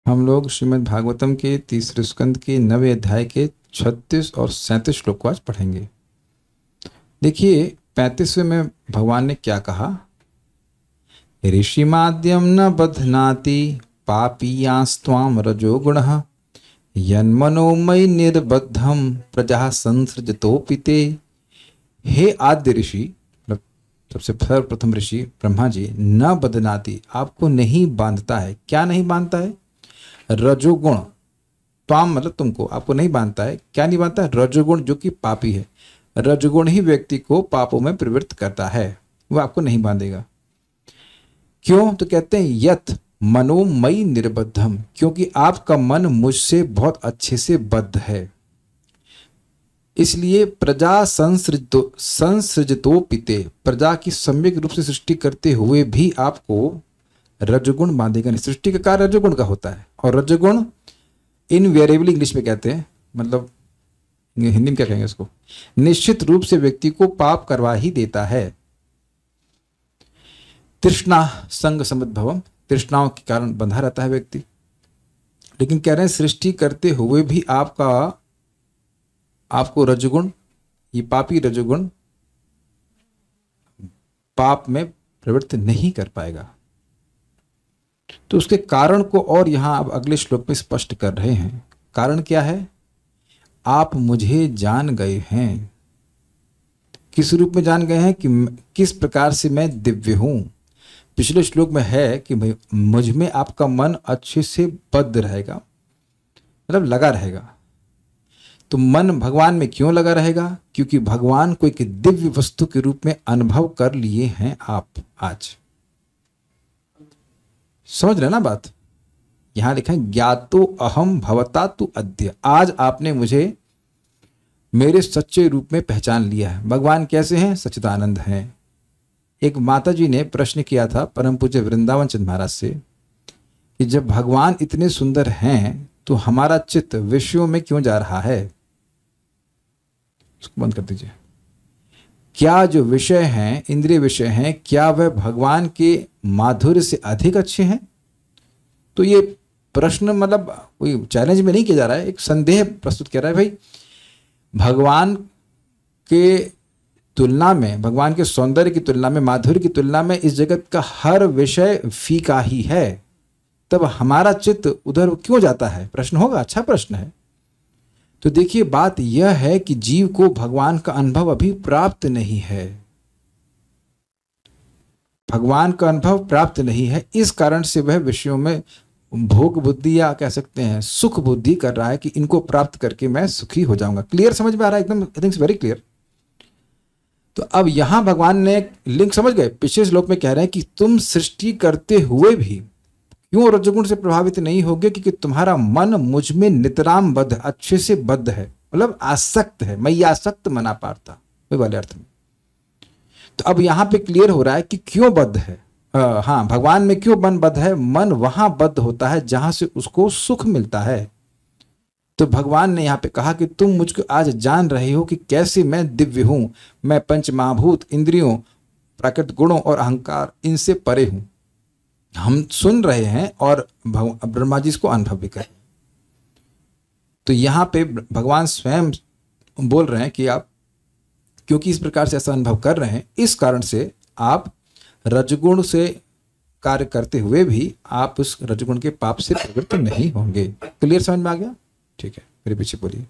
हम लोग श्रीमद् भागवतम के तीसरे स्कंद के 9वें अध्याय के 36 और 37 श्लोक को आज पढ़ेंगे। देखिए 35वें में भगवान ने क्या कहा। ऋषिमाद्यम न बध्नाति पापीयांस्त्वाम रजोगुणः यन्मनोमयि निर्बद्धम प्रजा संसृजतोपिते। हे आद्य ऋषि, सबसे सर्वप्रथम ऋषि ब्रह्मा जी, न बध्नाति, आपको नहीं बांधता है। क्या नहीं बांधता है? रजोगुण। त्वाम मतलब तुमको, आपको नहीं बांधता है। क्या नहीं बांधता है? रजोगुण, जो कि पापी है। रजोगुण ही व्यक्ति को पापों में प्रवृत्त करता है, वह आपको नहीं बांधेगा। क्यों? तो कहते हैं यत मनोमयि निर्बद्धम, क्योंकि आपका मन मुझसे बहुत अच्छे से बद्ध है। इसलिए प्रजा संसृजतो पिते, प्रजा की सम्यक रूप से सृष्टि करते हुए भी आपको रजोगुण बांधेगा नहीं। सृष्टि का कार्य रजोगुण का होता है, और रजोगुण इनवेरिएबली इंग्लिश में कहते हैं, मतलब हिंदी में क्या कहेंगे उसको, निश्चित रूप से व्यक्ति को पाप करवा ही देता है। तृष्णा संग समुद्भवम, तृष्णाओं के कारण बंधा रहता है व्यक्ति। लेकिन कह रहे हैं सृष्टि करते हुए भी आपको रजोगुण, ये पापी रजोगुण पाप में प्रवृत्त नहीं कर पाएगा। तो उसके कारण को और यहां अब अगले श्लोक में स्पष्ट कर रहे हैं। कारण क्या है? आप मुझे जान गए हैं। किस रूप में जान गए हैं? कि किस प्रकार से मैं दिव्य हूं। पिछले श्लोक में है कि भाई मुझ में आपका मन अच्छे से बद्ध रहेगा, मतलब लगा रहेगा। तो मन भगवान में क्यों लगा रहेगा? क्योंकि भगवान को एक दिव्य वस्तु के रूप में अनुभव कर लिए हैं आप आज। समझ रहे ना बात? यहां लिखा है ज्ञातो अहम भवता तु अद्य, आज आपने मुझे मेरे सच्चे रूप में पहचान लिया है। भगवान कैसे हैं? सच्चिदानंद हैं। एक माता जी ने प्रश्न किया था परम पूज्य वृंदावन चंद्र महाराज से कि जब भगवान इतने सुंदर हैं तो हमारा चित्त विषयों में क्यों जा रहा है? उसको बंद कर दीजिए। क्या जो विषय हैं, इंद्रिय विषय हैं, क्या वह भगवान के माधुर्य से अधिक अच्छे हैं? तो ये प्रश्न मतलब कोई चैलेंज में नहीं किया जा रहा है, एक संदेह प्रस्तुत कर रहा है। भाई भगवान के तुलना में, भगवान के सौंदर्य की तुलना में, माधुर्य की तुलना में इस जगत का हर विषय फीका ही है, तब हमारा चित्त उधर क्यों जाता है? प्रश्न होगा, अच्छा प्रश्न है। तो देखिए बात यह है कि जीव को भगवान का अनुभव अभी प्राप्त नहीं है। भगवान का अनुभव प्राप्त नहीं है, इस कारण से वह विषयों में भोग बुद्धि या कह सकते हैं सुख बुद्धि कर रहा है कि इनको प्राप्त करके मैं सुखी हो जाऊंगा। क्लियर समझ में आ रहा है? एकदम, I think it's very clear. तो अब यहां भगवान ने लिंक समझ गए। पिछले श्लोक में कह रहे हैं कि तुम सृष्टि करते हुए भी क्यों रजोगुण से प्रभावित नहीं होगे? क्योंकि तुम्हारा मन मुझ में नितराम बद्ध, अच्छे से बद्ध है, मतलब आसक्त है। मैं आसक्त मना पाता, वही वाले अर्थ में। तो अब यहां पे क्लियर हो रहा है कि क्यों बद्ध है। हाँ, भगवान में क्यों मन बद्ध है? मन वहां बद्ध होता है जहां से उसको सुख मिलता है। तो भगवान ने यहाँ पे कहा कि तुम मुझको आज जान रहे हो कि कैसे मैं दिव्य हूं। मैं पंच महाभूत, इंद्रियों, प्राकृतिक गुणों और अहंकार, इनसे परे हूं। हम सुन रहे हैं और ब्रह्मा जी इसको अनुभव भी करें। तो यहां पे भगवान स्वयं बोल रहे हैं कि आप क्योंकि इस प्रकार से ऐसा अनुभव कर रहे हैं, इस कारण से आप रजगुण से कार्य करते हुए भी आप उस रजगुण के पाप से प्रवृत्त नहीं होंगे। क्लियर समझ में आ गया? ठीक है, मेरे पीछे बोलिए।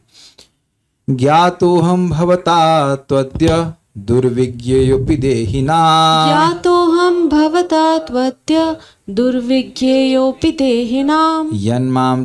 ज्ञातोहम भवता त्वद्य दुर्विज्ञेयोपि देहिनाम्। ज्ञातोहम भवता त्वद्य दुर्विज्ञेयोपि देहिनाम्। यन्मां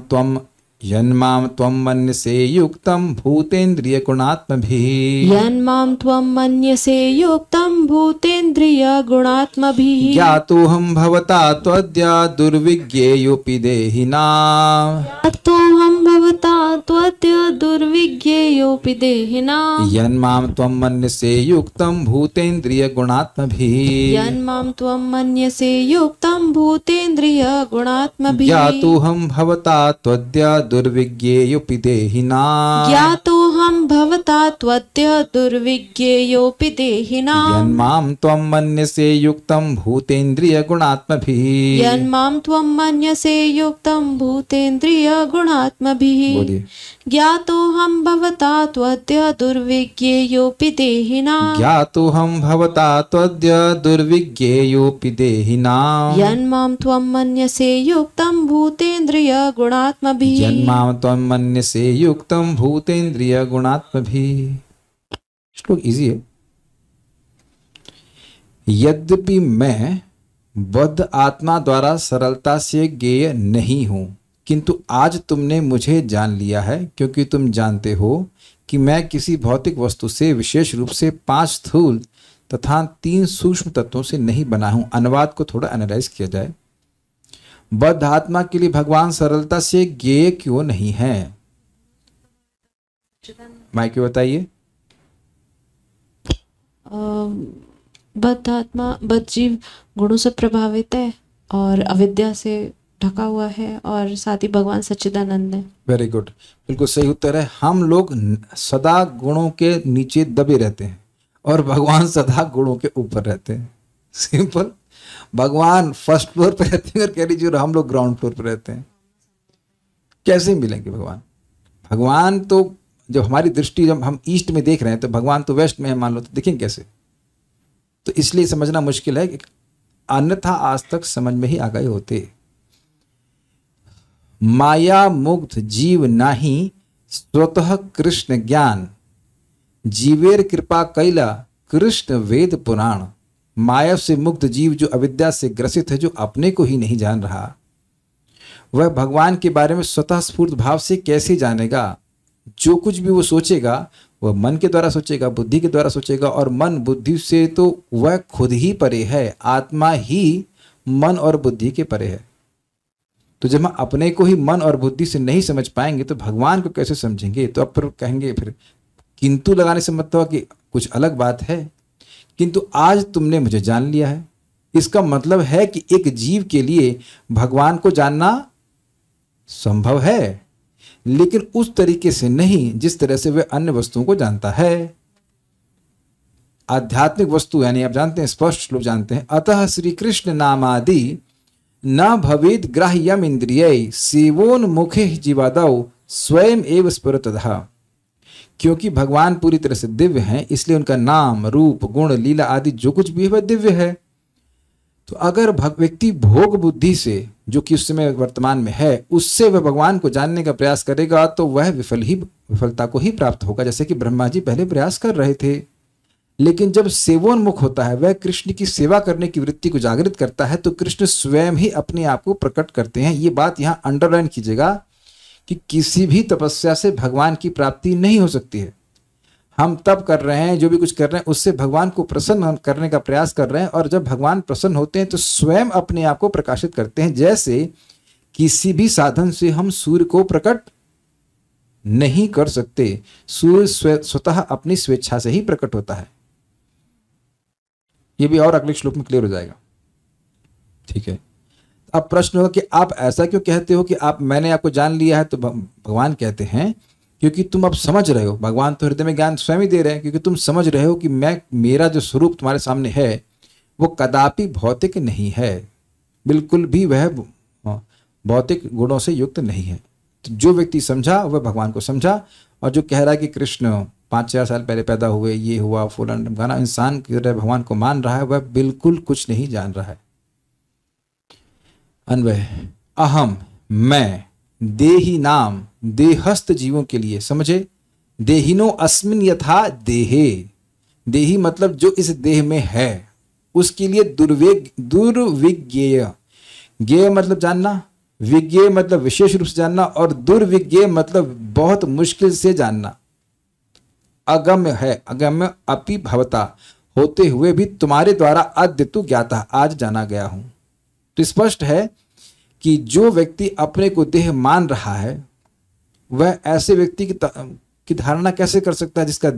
त्वं मन्यसे युक्तं भूतेन्द्रिय गुणात्मभिः। यन्मां त्वं मन्यसे युक्तं भूतेन्द्रिय गुणात्मभिः। ज्ञातोहम भवता त्वद्य दुर्विज्ञेयोपि देहिनाम्। ज्ञातोहम भवता त्वद्य दुर्विज्ञेयोपि देहिनाम्। यन्मां त्वं मन्यसे युक्तं भूतेन्द्रिय गुणात्मभिः। यन्मां त्वं मन्यसे युक्तं भूतेन्द्रिय गुणात्मभिः। ज्ञातोहम भवता त्वद्य दुर्विज्ञेयोपि देहिनाम्। ज्ञातोहम त्वं भवता त्वद्य दुर्विज्ञेयोऽपि देहिनां यन्मां त्वं मन्यसे युक्तं भूतेन्द्रिय गुणात्मभिः यन्मां त्वं मन्यसे युक्तं भूतेन्द्रियगुणात्मभिः बोलिए। ज्ञातोऽहं भवता त्वद्य दुर्विज्ञेयोऽपि देहिनां ज्ञातोऽहं भवता त्वद्य दुर्विज्ञेयोऽपि देहिनां यन्मां त्वं मन्यसे युक्तं भूतेन्द्रियगुणात्मभिः जन्मां त्वं मन्यसे युक्तं भूतेन्द्रिय गुणात्मभिः। श्लोक इजी है। यद्यपि मैं बद्ध आत्मा द्वारा सरलता से ज्ञेय नहीं हूं, किंतु आज तुमने मुझे जान लिया है, क्योंकि तुम जानते हो कि मैं किसी भौतिक वस्तु से विशेष रूप से 5 स्थूल तथा 3 सूक्ष्म तत्वों से नहीं बना हूं। अनुवाद को थोड़ा एनालाइज किया जाए। बद्ध आत्मा के लिए भगवान सरलता से ज्ञेय क्यों नहीं है? माइक बताइए। बद्ध आत्मा, बद्ध जीव गुणों से प्रभावित है और अविद्या से ढका हुआ है, और साथ ही भगवान सच्चिदानंद है। वेरी गुड, बिल्कुल सही उत्तर है। हम लोग सदा गुणों के नीचे दबे रहते हैं और भगवान सदा गुणों के ऊपर रहते हैं। सिंपल। भगवान फर्स्ट फ्लोर पे रहते हैं और कह लीजिए हम लोग ग्राउंड फ्लोर पे रहते हैं। कैसे मिलेंगे भगवान? भगवान तो जब हमारी दृष्टि, जब हम ईस्ट में देख रहे हैं तो भगवान तो वेस्ट में है, मान लो, तो दिखेंगे कैसे? तो इसलिए समझना मुश्किल है, कि अन्यथा आज तक समझ में ही आ गए होते। माया मुक्त जीव नाही स्वतः कृष्ण ज्ञान, जीवेर कृपा कैला कृष्ण वेद पुराण। माया से मुक्त जीव जो अविद्या से ग्रसित है, जो अपने को ही नहीं जान रहा, वह भगवान के बारे में स्वतः स्फूर्त भाव से कैसे जानेगा? जो कुछ भी वो सोचेगा वह मन के द्वारा सोचेगा, बुद्धि के द्वारा सोचेगा, और मन बुद्धि से तो वह खुद ही परे है। आत्मा ही मन और बुद्धि के परे है। तो जब हम अपने को ही मन और बुद्धि से नहीं समझ पाएंगे तो भगवान को कैसे समझेंगे? तो अब फिर कहेंगे, फिर किंतु लगाने से मतलब हुआ कि कुछ अलग बात है। किंतु आज तुमने मुझे जान लिया है, इसका मतलब है कि एक जीव के लिए भगवान को जानना संभव है, लेकिन उस तरीके से नहीं जिस तरह से वह अन्य वस्तुओं को जानता है। आध्यात्मिक वस्तु यानी आप जानते हैं, स्पष्ट लोग जानते हैं, अतः श्री कृष्ण नामादि न भवेद ग्राह्यम इंद्रिय सेवोन्मुखे जीवादौ स्वयं एव स्फुरतः। क्योंकि भगवान पूरी तरह से दिव्य हैं, इसलिए उनका नाम, रूप, गुण, लीला आदि जो कुछ भी है वह दिव्य है। तो अगर व्यक्ति भोग बुद्धि से, जो कि उस समय वर्तमान में है, उससे वह भगवान को जानने का प्रयास करेगा तो वह विफलता को ही प्राप्त होगा। जैसे कि ब्रह्मा जी पहले प्रयास कर रहे थे, लेकिन जब सेवोन्मुख होता है, वह कृष्ण की सेवा करने की वृत्ति को जागृत करता है, तो कृष्ण स्वयं ही अपने आप को प्रकट करते हैं। ये बात यहाँ अंडरलाइन कीजिएगा कि किसी भी तपस्या से भगवान की प्राप्ति नहीं हो सकती है। हम तप कर रहे हैं, जो भी कुछ कर रहे हैं, उससे भगवान को प्रसन्न करने का प्रयास कर रहे हैं, और जब भगवान प्रसन्न होते हैं तो स्वयं अपने आप को प्रकाशित करते हैं। जैसे किसी भी साधन से हम सूर्य को प्रकट नहीं कर सकते, सूर्य स्वतः अपनी स्वेच्छा से ही प्रकट होता है। ये भी और अगले श्लोक में क्लियर हो जाएगा। ठीक है। अब प्रश्न होगा कि आप ऐसा क्यों कहते हो कि मैंने आपको जान लिया है? तो भगवान कहते हैं क्योंकि तुम अब समझ रहे हो, भगवान तो हृदय में ज्ञान स्वयं ही दे रहे हैं, क्योंकि तुम समझ रहे हो कि मेरा जो स्वरूप तुम्हारे सामने है वो कदापि भौतिक नहीं है, बिल्कुल भी वह भौतिक गुणों से युक्त नहीं है। तो जो व्यक्ति समझा वह भगवान को समझा, और जो कह रहा है कि कृष्ण 5-4 साल पहले पैदा हुए, ये हुआ फूलन गाना, इंसान की तरह भगवान को मान रहा है, वह बिल्कुल कुछ नहीं जान रहा है। अन्वय अहम, मैं, देही नाम, देहस्थ जीवों के लिए, समझे, देहिनो अस्मिन यथा देहे, देही मतलब जो इस देह में है, उसके लिए दुर्विज्ञेय, ज्ञेय मतलब जानना, विज्ञेय मतलब विशेष रूप से जानना, और दुर्विज्ञेय मतलब बहुत मुश्किल से जानना। अगम्य है, अगम्य अपि भवता, होते हुए भी तुम्हारे द्वारा अद्य तु ज्ञाता, आज जाना गया हूं। तो स्पष्ट है कि जो व्यक्ति अपने को देह मान रहा है वह ऐसे व्यक्ति की धारणा कैसे कर सकता है जिसका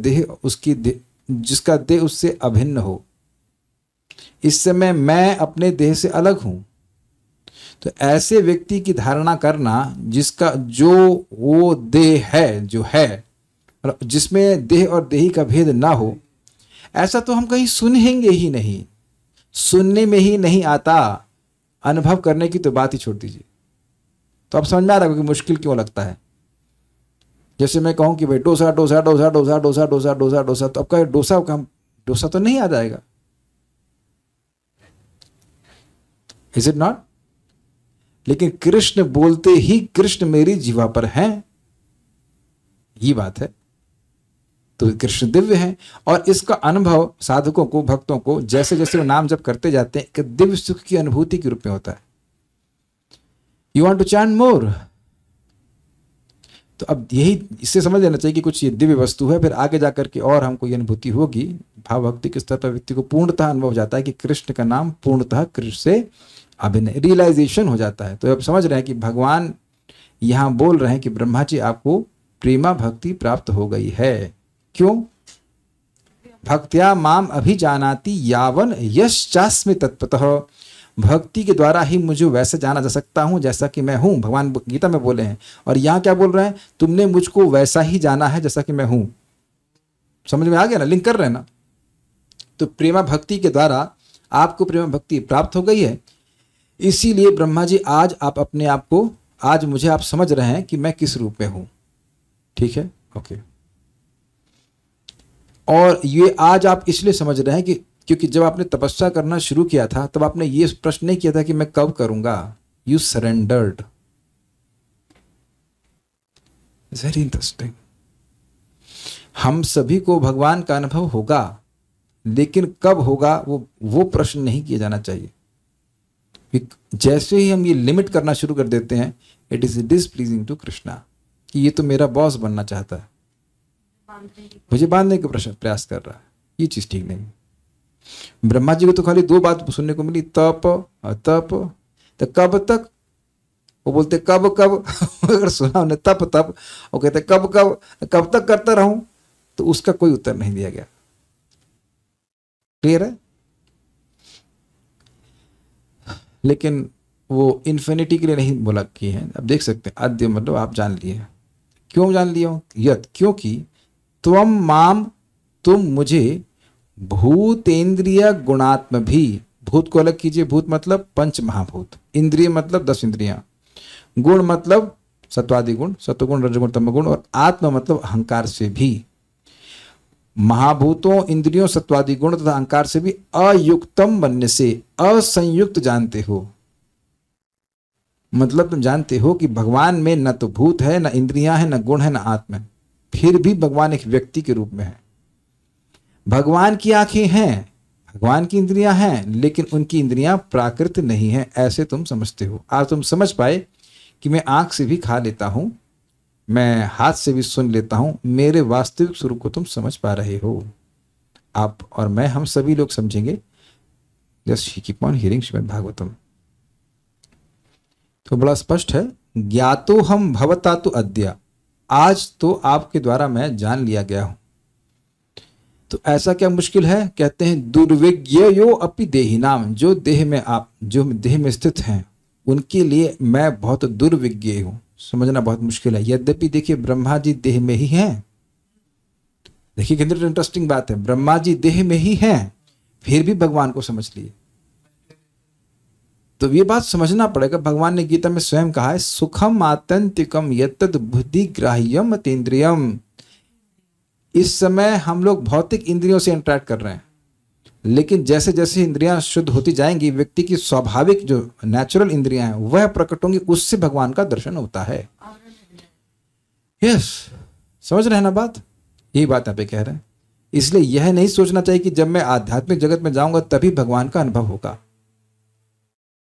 देह उससे अभिन्न हो। इस समय मैं अपने देह से अलग हूं, तो ऐसे व्यक्ति की धारणा करना जिसका जो वो देह है जो है जिसमें देह और देही का भेद ना हो, ऐसा तो हम कहीं सुनेंगे ही नहीं। सुनने में ही नहीं आता, अनुभव करने की तो बात ही छोड़ दीजिए। तो अब समझ में आ रहा है कि मुश्किल क्यों लगता है। जैसे मैं कहूं कि भाई डोसा डोसा डोसा डोसा डोसा डोसा डोसा डोसा, तो अब का डोसा का डोसा तो नहीं आ जाएगा। Is it not? लेकिन कृष्ण बोलते ही कृष्ण मेरी जीवा पर हैं, ये बात है। तो कृष्ण दिव्य हैं और इसका अनुभव साधकों को, भक्तों को जैसे जैसे वो नाम जप करते जाते हैं, एक दिव्य सुख की अनुभूति के रूप में होता है। यू वांट टू चैंट मोर, तो अब यही इससे समझ लेना चाहिए कि कुछ ये दिव्य वस्तु है, फिर आगे जाकर के और हमको ये अनुभूति होगी। भाव भक्ति के स्तर पर व्यक्ति को पूर्णतः अनुभव हो जाता है कि कृष्ण का नाम पूर्णतः कृष्ण से अभिनय, रियलाइजेशन हो जाता है। तो अब समझ रहे हैं कि भगवान यहां बोल रहे हैं कि ब्रह्मा जी आपको प्रेमा भक्ति प्राप्त हो गई है। क्यों? भक्त्या माम अभिजानाति यावन यश्चास्मि तत्पतः, भक्ति के द्वारा ही मुझे वैसे जाना जा सकता हूं जैसा कि मैं हूं, भगवान गीता में बोले हैं। और यहां क्या बोल रहे हैं? तुमने मुझको वैसा ही जाना है जैसा कि मैं हूं। समझ में आ गया ना? लिंक कर रहे हैं ना? तो प्रेमा भक्ति के द्वारा आपको प्रेमा भक्ति प्राप्त हो गई है। इसीलिए ब्रह्मा जी आज आप अपने आप को, आज मुझे आप समझ रहे हैं कि मैं किस रूप में हूं। ठीक है, ओके। और ये आज आप इसलिए समझ रहे हैं कि क्योंकि जब आपने तपस्या करना शुरू किया था तब आपने ये प्रश्न नहीं किया था कि मैं कब करूंगा। You surrendered. Very interesting. हम सभी को भगवान का अनुभव होगा, लेकिन कब होगा वो प्रश्न नहीं किया जाना चाहिए। जैसे ही हम ये लिमिट करना शुरू कर देते हैं, इट इज डिसप्लीजिंग टू कृष्णा, कि ये तो मेरा बॉस बनना चाहता है, मुझे बांधने का प्रयास कर रहा है। ये चीज ठीक नहीं। ब्रह्मा जी को तो खाली दो बात सुनने को मिली, तप तप। तो कब तक? वो बोलते कब कब अगर सुना उन्हें तप तप, वो कहते कब कब, कब तक करता रहूं? तो उसका कोई उत्तर नहीं दिया गया। क्लियर है? लेकिन वो इन्फिनिटी के लिए नहीं बोला की है। अब देख सकते हैं आद्य मतलब आप जान लिए। क्यों जान लिया हूं? यत, क्योंकि त्वम माम, तुम मुझे, भूतेन्द्रिय गुणात्म भी, भूत को अलग कीजिए। भूत मतलब पंच महाभूत, इंद्रिय मतलब 10 इंद्रियां, गुण मतलब सत्वादि गुण, सत्वगुण रजगुण तमगुण, और आत्मा मतलब अहंकार से भी, महाभूतों इंद्रियों सत्वादि गुण तथा अहंकार से भी अयुक्तम बनने से, असंयुक्त जानते हो। मतलब तुम जानते हो कि भगवान में न तो भूत है, न इंद्रियां हैं, न गुण है, न आत्मा है, फिर भी भगवान एक व्यक्ति के रूप में है। भगवान की आंखें हैं, भगवान की इंद्रियां हैं, लेकिन उनकी इंद्रियां प्राकृत नहीं है, ऐसे तुम समझते हो। आज तुम समझ पाए कि मैं आंख से भी खा लेता हूं, मैं हाथ से भी सुन लेता हूं, मेरे वास्तविक स्वरूप को तुम समझ पा रहे हो। आप और मैं, हम सभी लोग समझेंगे। Just keep on hearing Shrimad Bhagavatam. तो बड़ा स्पष्ट है, ज्ञातो हम भवता तो अद्य, आज तो आपके द्वारा मैं जान लिया गया हूं। तो ऐसा क्या मुश्किल है? कहते हैं दुर्विज्ञयो अपि देहिनाम, जो देह में आप, जो देह में स्थित हैं, उनके लिए मैं बहुत दुर्विज्ञ हूं, समझना बहुत मुश्किल है। यद्यपि देखिए ब्रह्मा जी देह में ही हैं। देखिए कितनी इंटरेस्टिंग बात है, ब्रह्मा जी देह में ही हैं, फिर भी भगवान को समझ लिए। तो ये बात समझना पड़ेगा। भगवान ने गीता में स्वयं कहा है, सुखम आत्यंतिकम यत्तद् बुद्धि ग्राह्यम अतीन्द्रियम। इस समय हम लोग भौतिक इंद्रियों से इंटरेक्ट कर रहे हैं, लेकिन जैसे जैसे इंद्रियां शुद्ध होती जाएंगी, व्यक्ति की स्वाभाविक जो नेचुरल इंद्रियां हैं वह प्रकट होंगी, उससे भगवान का दर्शन होता है। यस, समझ रहे हैं ना बात? यही बात यहाँ पे कह रहे हैं। इसलिए यह नहीं सोचना चाहिए कि जब मैं आध्यात्मिक जगत में जाऊंगा तभी भगवान का अनुभव होगा।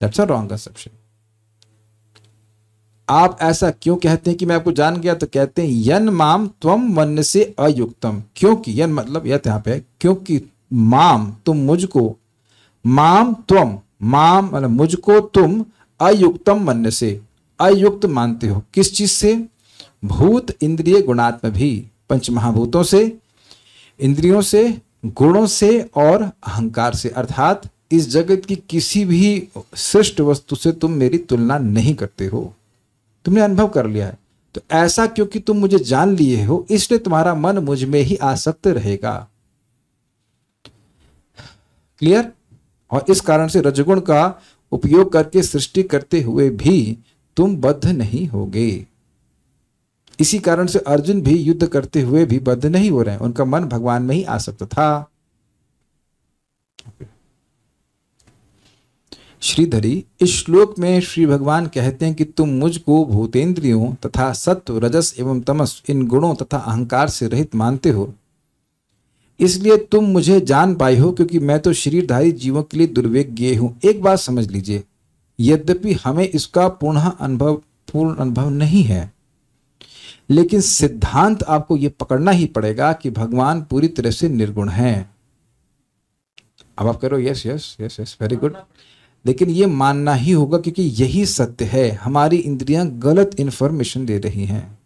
That's a wrong conception. आप ऐसा क्यों कहते हैं कि मैं आपको जान गया? तो कहते हैं यन माम त्वम वन्य से अयुक्तम, क्योंकि यन मतलब यह यहाँ पे, क्योंकि माम तुम मुझको, माम त्वम, माम मतलब मुझको तुम अयुक्तम वन्य से, अयुक्त मानते हो। किस चीज से? भूत इंद्रिय गुणात्म भी, पंच महाभूतों से, इंद्रियों से, गुणों से और अहंकार से। अर्थात इस जगत की किसी भी श्रेष्ठ वस्तु से तुम मेरी तुलना नहीं करते हो। तुमने अनुभव कर लिया है, तो ऐसा क्योंकि तुम मुझे जान लिए हो, इसलिए तुम्हारा मन मुझ में ही आसक्त रहेगा। क्लियर? और इस कारण से रजगुण का उपयोग करके सृष्टि करते हुए भी तुम बद्ध नहीं होगे। इसी कारण से अर्जुन भी युद्ध करते हुए भी बद्ध नहीं हो रहे हैं, उनका मन भगवान में ही आसक्त था। श्रीधरी, इस श्लोक में श्री भगवान कहते हैं कि तुम मुझको भूतेंद्रियों तथा सत्व, रजस एवं तमस इन गुणों तथा अहंकार से रहित मानते हो, इसलिए तुम मुझे जान पाए हो, क्योंकि मैं तो शरीरधारी जीवों के लिए दुर्वेज्ञ हूं। एक बात समझ लीजिए, यद्यपि हमें इसका पूर्ण अनुभव नहीं है, लेकिन सिद्धांत आपको यह पकड़ना ही पड़ेगा कि भगवान पूरी तरह से निर्गुण हैं। अब आप कह रहे हो yes yes yes yes very good, लेकिन ये मानना ही होगा क्योंकि यही सत्य है। हमारी इंद्रियां गलत इंफॉर्मेशन दे रही हैं।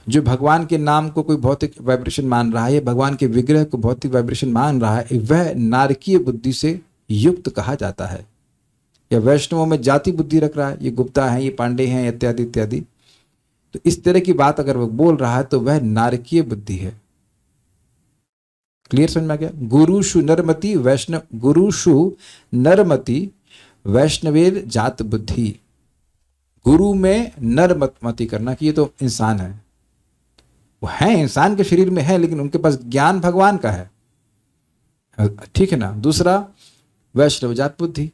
जो भगवान के नाम को कोई भौतिक वाइब्रेशन मान रहा है या भगवान के विग्रह को भौतिक वाइब्रेशन मान रहा है, वह नारकीय बुद्धि से युक्त कहा जाता है। या वैष्णवों में जाति बुद्धि रख रहा है, ये गुप्ता हैं, ये पांडे हैं, इत्यादि इत्यादि। तो इस तरह की बात अगर वह बोल रहा है तो वह नारकीय बुद्धि है। क्लियर समझ में आ गया? गुरुषु नरमति वैष्णव, गुरुषु नरमति वैष्णवेर जात बुद्धि। गुरु में नरमति करना कि ये तो इंसान है, वो है, इंसान के शरीर में है, लेकिन उनके पास ज्ञान भगवान का है, ठीक है ना। दूसरा वैष्णव जात बुद्धि,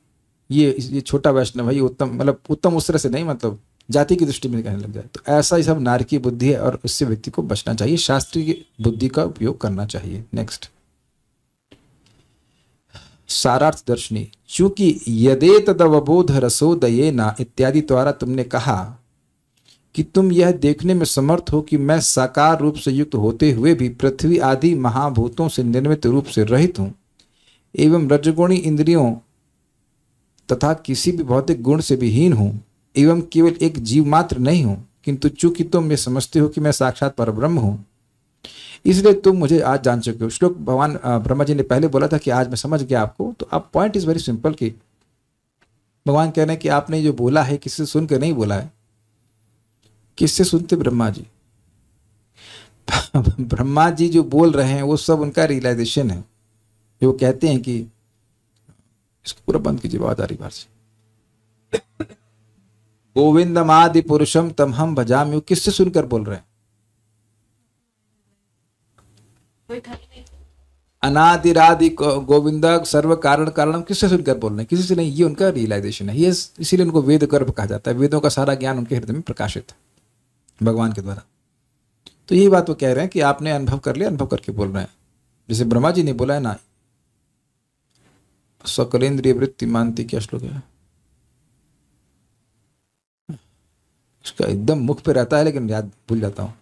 ये छोटा वैष्णव है, ये उत्तम, मतलब उत्तम उस तरह से नहीं, मतलब जाति की दृष्टि में कहने लग जाए, तो ऐसा ही सब नारकीय बुद्धि है और इससे व्यक्ति को बचना चाहिए, शास्त्रीय बुद्धि का उपयोग करना चाहिए। नेक्स्ट, सारार्थ दर्शनी, चूंकि यदे तदवबोध रसोदये ना इत्यादि द्वारा तुमने कहा कि तुम यह देखने में समर्थ हो कि मैं साकार रूप से युक्त होते हुए भी पृथ्वी आदि महाभूतों से निर्मित रूप से रहित हूं एवं रजगुणी इंद्रियों तथा किसी भी भौतिक गुण से भी हीन हूं एवं केवल एक जीव मात्र नहीं हूं, किंतु चूंकि तुम ये समझते हो कि मैं साक्षात परब्रह्म हूं, इसलिए तुम मुझे आज जान चुके हो। श्लोक भगवान ब्रह्मा जी ने पहले बोला था कि आज मैं समझ गया आपको। तो अब पॉइंट इज वेरी सिंपल कि भगवान कह रहे हैं कि आपने जो बोला है किससे सुनकर नहीं बोला है। किससे सुनते? ब्रह्मा जी। ब्रह्मा जी जो बोल रहे हैं वो सब उनका रियलाइजेशन है। जो कहते हैं कि इसको पूरा बंद कीजिए, आवाज आ रही बाहर से। गोविंदमादि पुरुषम तम हम भजाम्यु, किससे सुनकर बोल रहे हैं? अनादिरादि गोविंद सर्व कारण कारणम, किससे सुनकर बोल रहे हैं? किसी से नहीं, ये उनका रियलाइजेशन है। ये इसीलिए उनको वेद गर्भ कहा जाता है। वेदों का सारा ज्ञान उनके हृदय में प्रकाशित है भगवान के द्वारा। तो यही बात वो कह रहे हैं कि आपने अनुभव कर लिया, अनुभव करके बोल रहे हैं। जैसे ब्रह्मा जी ने बोला है ना, सकलेंद्रिय वृत्ति मानती, क्या श्लोक है इसका? एकदम मुख पे रहता है लेकिन याद भूल जाता हूं।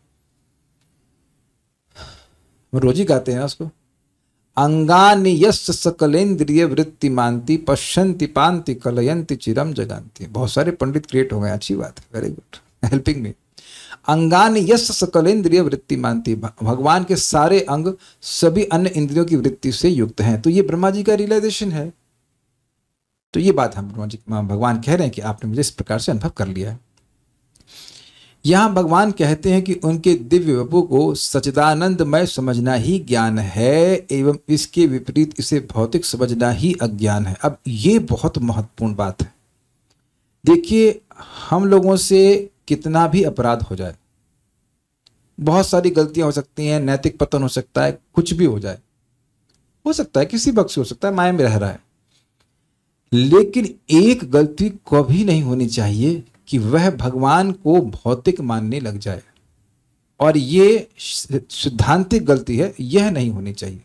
रोज ही गाते हैं ना उसको। अंगानि यस्य सकलेंद्रिय वृत्ति मानती पश्यन्ति पांति कलयन्ति चिरम जगान्ति। बहुत सारे पंडित क्रिएट हो गए, अच्छी बात है, वेरी गुड, हेल्पिंग मी। अंगानि यस्य सकलेंद्रिय वृत्ति मानती, भगवान के सारे अंग सभी अन्य इंद्रियों की वृत्ति से युक्त हैं। तो ये ब्रह्मा जी का रियलाइजेशन है। तो ये बात हम ब्रह्मा जी भगवान कह रहे हैं कि आपने मुझे इस प्रकार से अनुभव कर लिया है। यहां भगवान कहते हैं कि उनके दिव्य वपु को सच्चिदानंदमय समझना ही ज्ञान है एवं इसके विपरीत इसे भौतिक समझना ही अज्ञान है। अब ये बहुत महत्वपूर्ण बात है। देखिए, हम लोगों से कितना भी अपराध हो जाए, बहुत सारी गलतियां हो सकती हैं, नैतिक पतन हो सकता है, कुछ भी हो जाए, हो सकता है किसी वक्त से हो सकता है, माया में रह रहा है, लेकिन एक गलती कभी नहीं होनी चाहिए कि वह भगवान को भौतिक मानने लग जाए। और ये सिद्धांतिक गलती है, यह नहीं होनी चाहिए।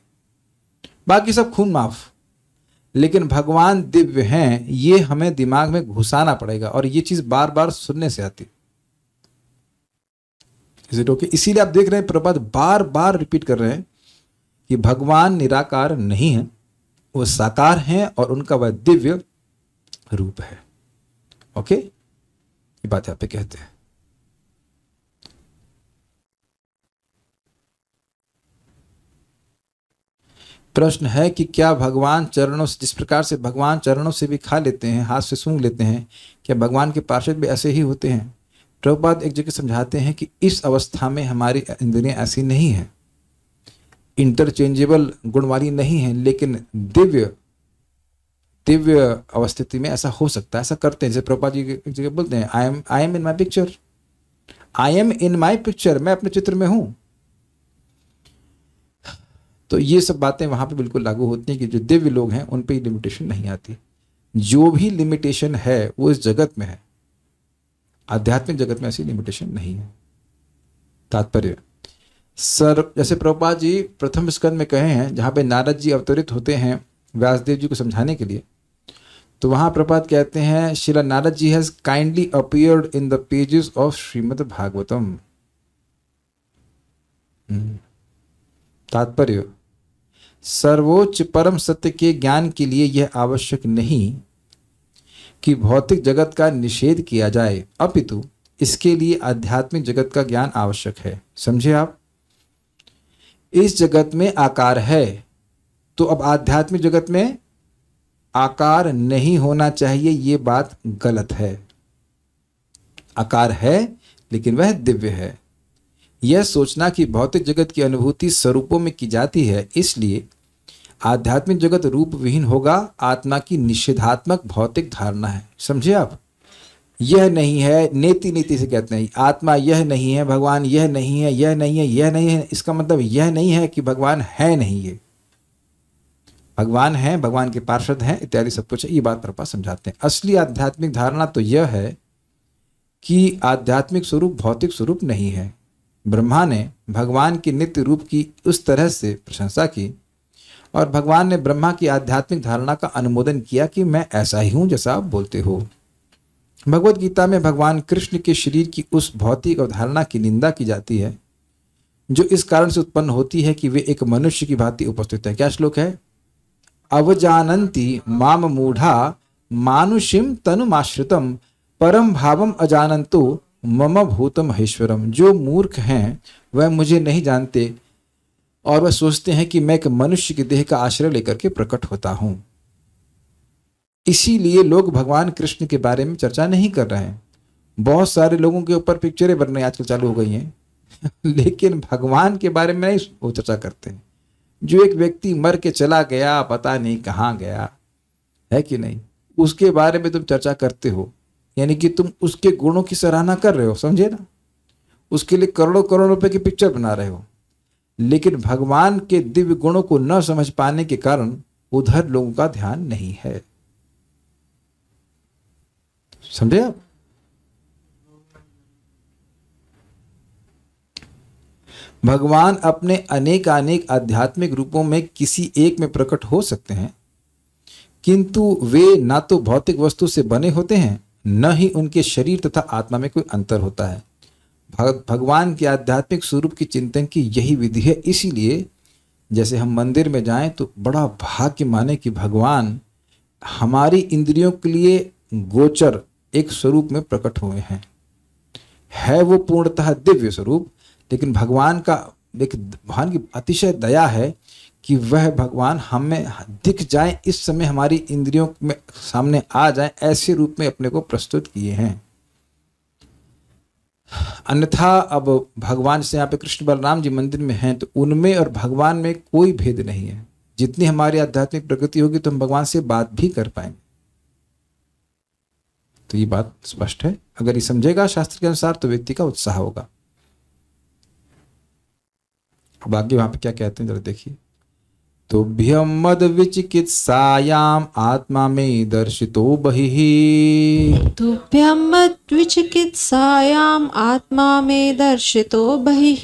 बाकी सब खून माफ, लेकिन भगवान दिव्य हैं, ये हमें दिमाग में घुसाना पड़ेगा और ये चीज बार बार सुनने से आती। ओके? इसीलिए आप देख रहे हैं प्रभुपाद बार बार रिपीट कर रहे हैं कि भगवान निराकार नहीं है, वो साकार हैं और उनका वह दिव्य रूप है। ओके, ये बात यहाँ पे कहते हैं। प्रश्न है कि क्या भगवान चरणों से, जिस प्रकार से भगवान चरणों से भी खा लेते हैं, हाथ से सूंघ लेते हैं, क्या भगवान के पार्षद भी ऐसे ही होते हैं? प्रभुपाद एक जगह समझाते हैं कि इस अवस्था में हमारी इंद्रियां ऐसी नहीं है, इंटरचेंजेबल गुण वाली नहीं है, लेकिन दिव्य अवस्थिति में ऐसा हो सकता है, ऐसा करते हैं। जैसे प्रभुपाद जी एक जगह बोलते हैं, I am in my picture, I am in my picture, मैं अपने चित्र में हूं। तो ये सब बातें वहां पे बिल्कुल लागू होती हैं कि जो दिव्य लोग हैं उन पे लिमिटेशन नहीं आती। जो भी लिमिटेशन है वो इस जगत में है, आध्यात्मिक जगत में ऐसी लिमिटेशन नहीं है। तात्पर्य जैसे प्रभुपाद जी प्रथम स्कंद में कहे हैं, जहां पे नारद जी अवतरित होते हैं व्यासदेव जी को समझाने के लिए, तो वहां प्रभुपाद कहते हैं, Srila Narada ji has kindly appeared in the pages of Srimad Bhagavatam. तात्पर्य सर्वोच्च परम सत्य के ज्ञान के लिए यह आवश्यक नहीं कि भौतिक जगत का निषेध किया जाए, अपितु इसके लिए आध्यात्मिक जगत का ज्ञान आवश्यक है। समझे आप? इस जगत में आकार है, तो अब आध्यात्मिक जगत में आकार नहीं होना चाहिए, ये बात गलत है। आकार है लेकिन वह दिव्य है। यह सोचना कि भौतिक जगत की अनुभूति स्वरूपों में की जाती है, इसलिए आध्यात्मिक जगत रूप विहीन होगा, आत्मा की निषेधात्मक भौतिक धारणा है। समझे आप? यह नहीं है, नेति नीति से कहते हैं आत्मा यह नहीं है, भगवान यह नहीं है, यह नहीं है, यह नहीं है। इसका मतलब यह नहीं है कि भगवान है नहीं, ये भगवान है, भगवान के पार्षद हैं इत्यादि सब कुछ है। ये बात प्रभुपाद समझाते हैं। असली आध्यात्मिक धारणा तो यह है कि आध्यात्मिक स्वरूप भौतिक स्वरूप नहीं है। ब्रह्मा ने भगवान के नित्य रूप की उस तरह से प्रशंसा की और भगवान ने ब्रह्मा की आध्यात्मिक धारणा का अनुमोदन किया कि मैं ऐसा ही हूं जैसा आप बोलते हो। भगवत गीता में भगवान कृष्ण के शरीर की उस भौतिक अवधारणा की निंदा की जाती है जो इस कारण से उत्पन्न होती है कि वे एक मनुष्य की भांति उपस्थित है। क्या श्लोक है? अवजानन्ति माम मूढ़ा मानुषिम तनुमाश्रितम परम भावम अजानंतो मम भूतम महेश्वरम। जो मूर्ख हैं वह मुझे नहीं जानते और वह सोचते हैं कि मैं एक मनुष्य की देह का आश्रय लेकर के प्रकट होता हूं। इसीलिए लोग भगवान कृष्ण के बारे में चर्चा नहीं कर रहे हैं। बहुत सारे लोगों के ऊपर पिक्चरें बनने आजकल चालू हो गई हैं लेकिन भगवान के बारे में नहीं वो चर्चा करते हैं। जो एक व्यक्ति मर के चला गया, पता नहीं कहाँ गया, है कि नहीं, उसके बारे में तुम चर्चा करते हो, यानी कि तुम उसके गुणों की सराहना कर रहे हो। समझे ना? उसके लिए करोड़ों करोड़ रुपए की पिक्चर बना रहे हो, लेकिन भगवान के दिव्य गुणों को न समझ पाने के कारण उधर लोगों का ध्यान नहीं है। समझे आप? भगवान अपने अनेक आध्यात्मिक रूपों में किसी एक में प्रकट हो सकते हैं, किंतु वे ना तो भौतिक वस्तु से बने होते हैं, न ही उनके शरीर तथा आत्मा में कोई अंतर होता है। भगवान के आध्यात्मिक स्वरूप की चिंतन की यही विधि है। इसीलिए जैसे हम मंदिर में जाएं तो बड़ा भाग्य माने कि भगवान हमारी इंद्रियों के लिए गोचर एक स्वरूप में प्रकट हुए हैं। है वो पूर्णतः दिव्य स्वरूप, लेकिन भगवान की अतिशय दया है कि वह भगवान हमें दिख जाए, इस समय हमारी इंद्रियों में सामने आ जाए, ऐसे रूप में अपने को प्रस्तुत किए हैं। अन्यथा अब भगवान से यहाँ पे कृष्ण बलराम जी मंदिर में हैं तो उनमें और भगवान में कोई भेद नहीं है। जितनी हमारी आध्यात्मिक प्रगति होगी तो हम भगवान से बात भी कर पाएंगे। तो ये बात स्पष्ट है। अगर ये समझेगा शास्त्र के अनुसार तो व्यक्ति का उत्साह होगा। अब आगे वहां पे क्या कहते हैं जरा देखिए। तुभ्यम मद विचिकित्सायाम आत्मा में दर्शितो बहिः। तुभ्यं मद्विचिकित्सायाम् आत्मा मे दर्शितो बहिः।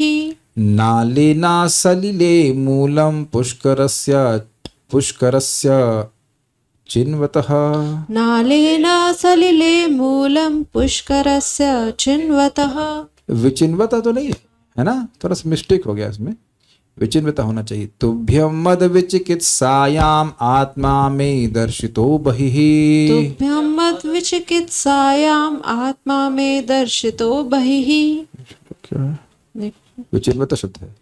नालेना सलिले मूलम पुष्करस्य चिन्वतः। नालेन सलिले मूलं पुष्करस्य चिन्वतः। विचिन्वता तो नहीं है ना, थोड़ा सा मिस्टेक हो गया इसमें, विचिन्वता होना चाहिए। तुभ्यं मद विचिकित्सायाम आत्मा में दर्शितो बहिः। तुभ्यं मद्विचिकित्सायाम् आत्मा मे दर्शितो बहिः। विचिन्वता शब्द है।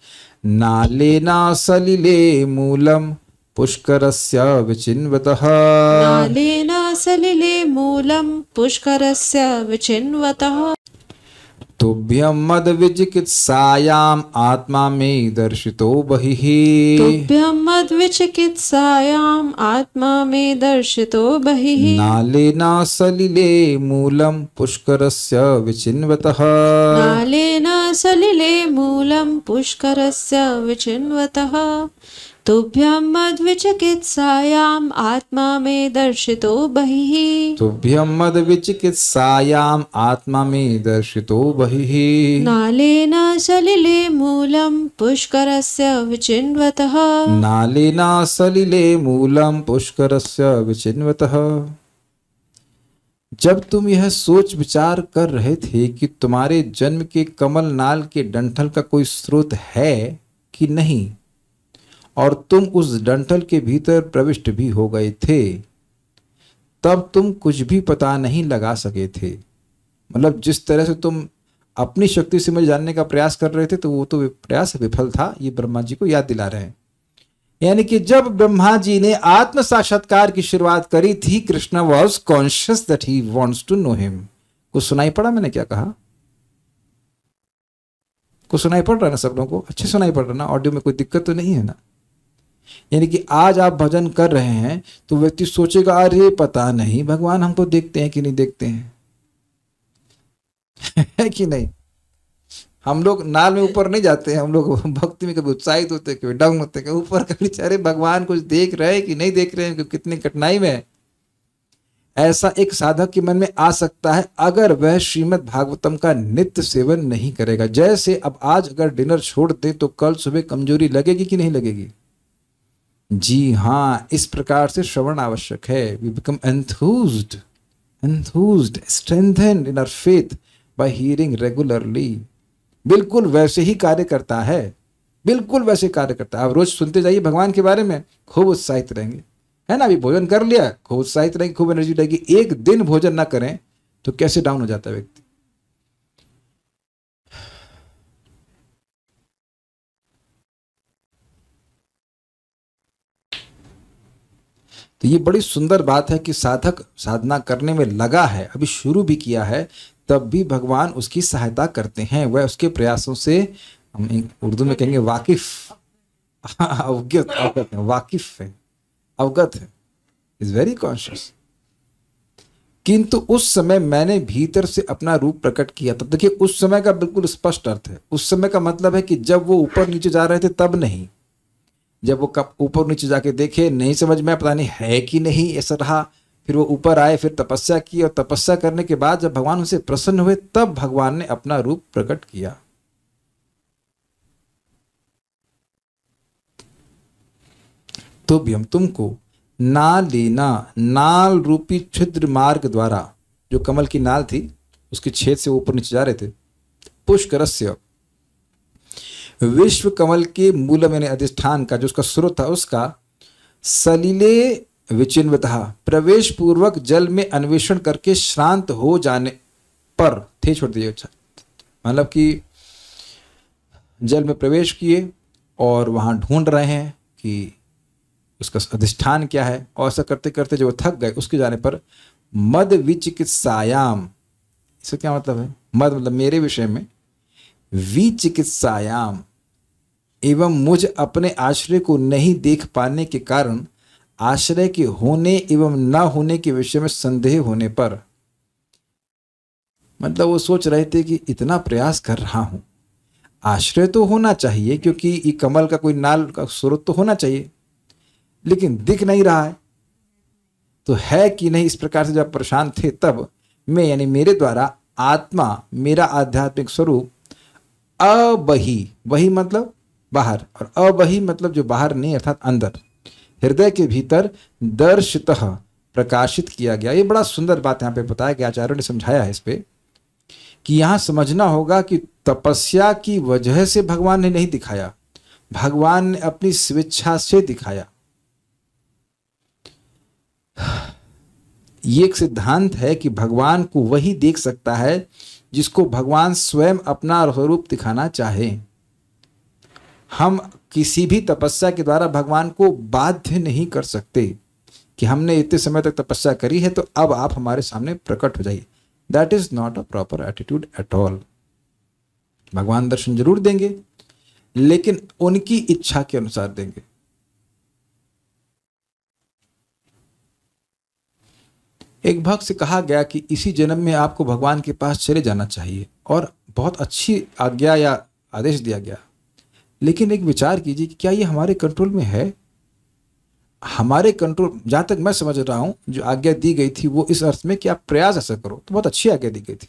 नालेना सलिले मूलम पुष्करस्य विचिन्वतः। नालेन सलिले मूलं पुष्करस्य विचिन्वतः। तुभ्यं मद विचिकित्सायाम् आत्मा मे दर्शितो बहिः। तुभ्यं मद विचिकित्सायाम् आत्मा मे दर्शितो बहिः। नालेन सलिले मूलं पुष्करस्य विचिन्वतः। नालेन सलिले मूलं पुष्करस्य विचिन्वतः। तुभ्यं मद विचिकित्सायाम् आत्मा मे दर्शितो बहिः। तुभ्यं मद विचिकित्सायाम् आत्मा मे दर्शितो बहिः। नालेन सलिले मूलं पुष्करस्य विचिन्वतः। नालेन सलिले मूलं पुष्करस्य विचिन्वतः। जब तुम यह सोच विचार कर रहे थे कि तुम्हारे जन्म के कमल नाल के डंठल का कोई स्रोत है कि नहीं, और तुम उस डंठल के भीतर प्रविष्ट भी हो गए थे, तब तुम कुछ भी पता नहीं लगा सके थे। मतलब जिस तरह से तुम अपनी शक्ति से मुझे जानने का प्रयास कर रहे थे, तो वो तो प्रयास विफल था, ये ब्रह्मा जी को याद दिला रहे हैं। यानी कि जब ब्रह्मा जी ने आत्म साक्षात्कार की शुरुआत करी थी, Krishna was conscious that he wants to know him. कुछ सुनाई पड़ा मैंने क्या कहा? कुछ सुनाई पड़ रहा है ना सब लोगों को? अच्छे सुनाई पड़ रहा ना? ऑडियो में कोई दिक्कत तो नहीं है ना? यानी कि आज आप भजन कर रहे हैं तो व्यक्ति सोचेगा अरे पता नहीं भगवान हमको देखते हैं कि नहीं देखते हैं। है कि नहीं? हम लोग नाल में ऊपर नहीं जाते हैं, हम लोग भक्ति में कभी उत्साहित होते हैं, कभी डाउन होते हैं, कभी ऊपर, कभी अरे भगवान कुछ देख रहे हैं कि नहीं देख रहे हैं, कितनी कठिनाई में है। ऐसा एक साधक के मन में आ सकता है अगर वह श्रीमद् भागवतम का नित्य सेवन नहीं करेगा। जैसे अब आज अगर डिनर छोड़ दे तो कल सुबह कमजोरी लगेगी कि नहीं लगेगी? जी हाँ, इस प्रकार से श्रवण आवश्यक है। We become enthused, strengthened in our faith by hearing regularly। बिल्कुल वैसे ही कार्य करता है, बिल्कुल वैसे कार्य करता है। आप रोज सुनते जाइए भगवान के बारे में, खूब उत्साहित रहेंगे, है ना? अभी भोजन कर लिया, खूब उत्साहित रहेंगे, खूब एनर्जी रहेगी। एक दिन भोजन ना करें तो कैसे डाउन हो जाता है व्यक्ति। तो ये बड़ी सुंदर बात है कि साधक साधना करने में लगा है, अभी शुरू भी किया है, तब भी भगवान उसकी सहायता करते हैं। वह उसके प्रयासों से, हम उर्दू में कहेंगे वाकिफ, अवगत है, वाकिफ है, अवगत है, इज वेरी कॉन्शियस। किंतु उस समय मैंने भीतर से अपना रूप प्रकट किया। तब देखिए उस समय का बिल्कुल स्पष्ट अर्थ है। उस समय का मतलब है कि जब वो ऊपर नीचे जा रहे थे तब नहीं, जब वो कब ऊपर नीचे जाके देखे, नहीं समझ में पता नहीं है कि नहीं, ऐसा रहा। फिर वो ऊपर आए, फिर तपस्या की, और तपस्या करने के बाद जब भगवान उनसे प्रसन्न हुए तब भगवान ने अपना रूप प्रकट किया। तो भी हम तुमको नाल लेना, नाल रूपी छिद्र मार्ग द्वारा, जो कमल की नाल थी उसके छेद से ऊपर नीचे जा रहे थे, पुष्करस्य, विश्व कमल के मूल यानी अधिष्ठान का जो उसका स्रोत था, उसका सलिले विचिन्वतः, प्रवेश पूर्वक जल में अन्वेषण करके श्रांत हो जाने पर थे, छोड़ दीजिए, मतलब कि जल में प्रवेश किए और वहां ढूंढ रहे हैं कि उसका अधिष्ठान क्या है, और ऐसा करते करते जो थक गए, उसके जाने पर मद विचिकित्सायाम, इसका क्या मतलब है? मद मतलब मेरे विषय में, विचिकित्सायाम एवं मुझ अपने आश्रय को नहीं देख पाने के कारण आश्रय के होने एवं न होने के विषय में संदेह होने पर, मतलब वो सोच रहे थे कि इतना प्रयास कर रहा हूं, आश्रय तो होना चाहिए क्योंकि ये कमल का कोई नाल का स्रोत तो होना चाहिए, लेकिन दिख नहीं रहा है, तो है कि नहीं। इस प्रकार से जब परेशान थे तब मैं यानी मेरे द्वारा आत्मा, मेरा आध्यात्मिक स्वरूप, अबही, वही मतलब बाहर, और अबही मतलब जो बाहर नहीं अर्थात अंदर, हृदय के भीतर दर्शितः प्रकाशित किया गया। ये बड़ा सुंदर बात यहाँ पे बताया गया, आचार्यों ने समझाया है इस पे कि यहाँ समझना होगा कि तपस्या की वजह से भगवान ने नहीं दिखाया, भगवान ने अपनी स्वेच्छा से दिखाया। ये एक सिद्धांत है कि भगवान को वही देख सकता है जिसको भगवान स्वयं अपना स्वरूप दिखाना चाहे। हम किसी भी तपस्या के द्वारा भगवान को बाध्य नहीं कर सकते कि हमने इतने समय तक तपस्या करी है तो अब आप हमारे सामने प्रकट हो जाइए। That is not a proper attitude at all. भगवान दर्शन जरूर देंगे, लेकिन उनकी इच्छा के अनुसार देंगे। एक भक्त से कहा गया कि इसी जन्म में आपको भगवान के पास चले जाना चाहिए, और बहुत अच्छी आज्ञा या आदेश दिया गया। लेकिन एक विचार कीजिए कि क्या ये हमारे कंट्रोल में है? हमारे कंट्रोल, जहां तक मैं समझ रहा हूं, जो आज्ञा दी गई थी वो इस अर्थ में कि आप प्रयास ऐसा करो, तो बहुत अच्छी आज्ञा दी गई थी।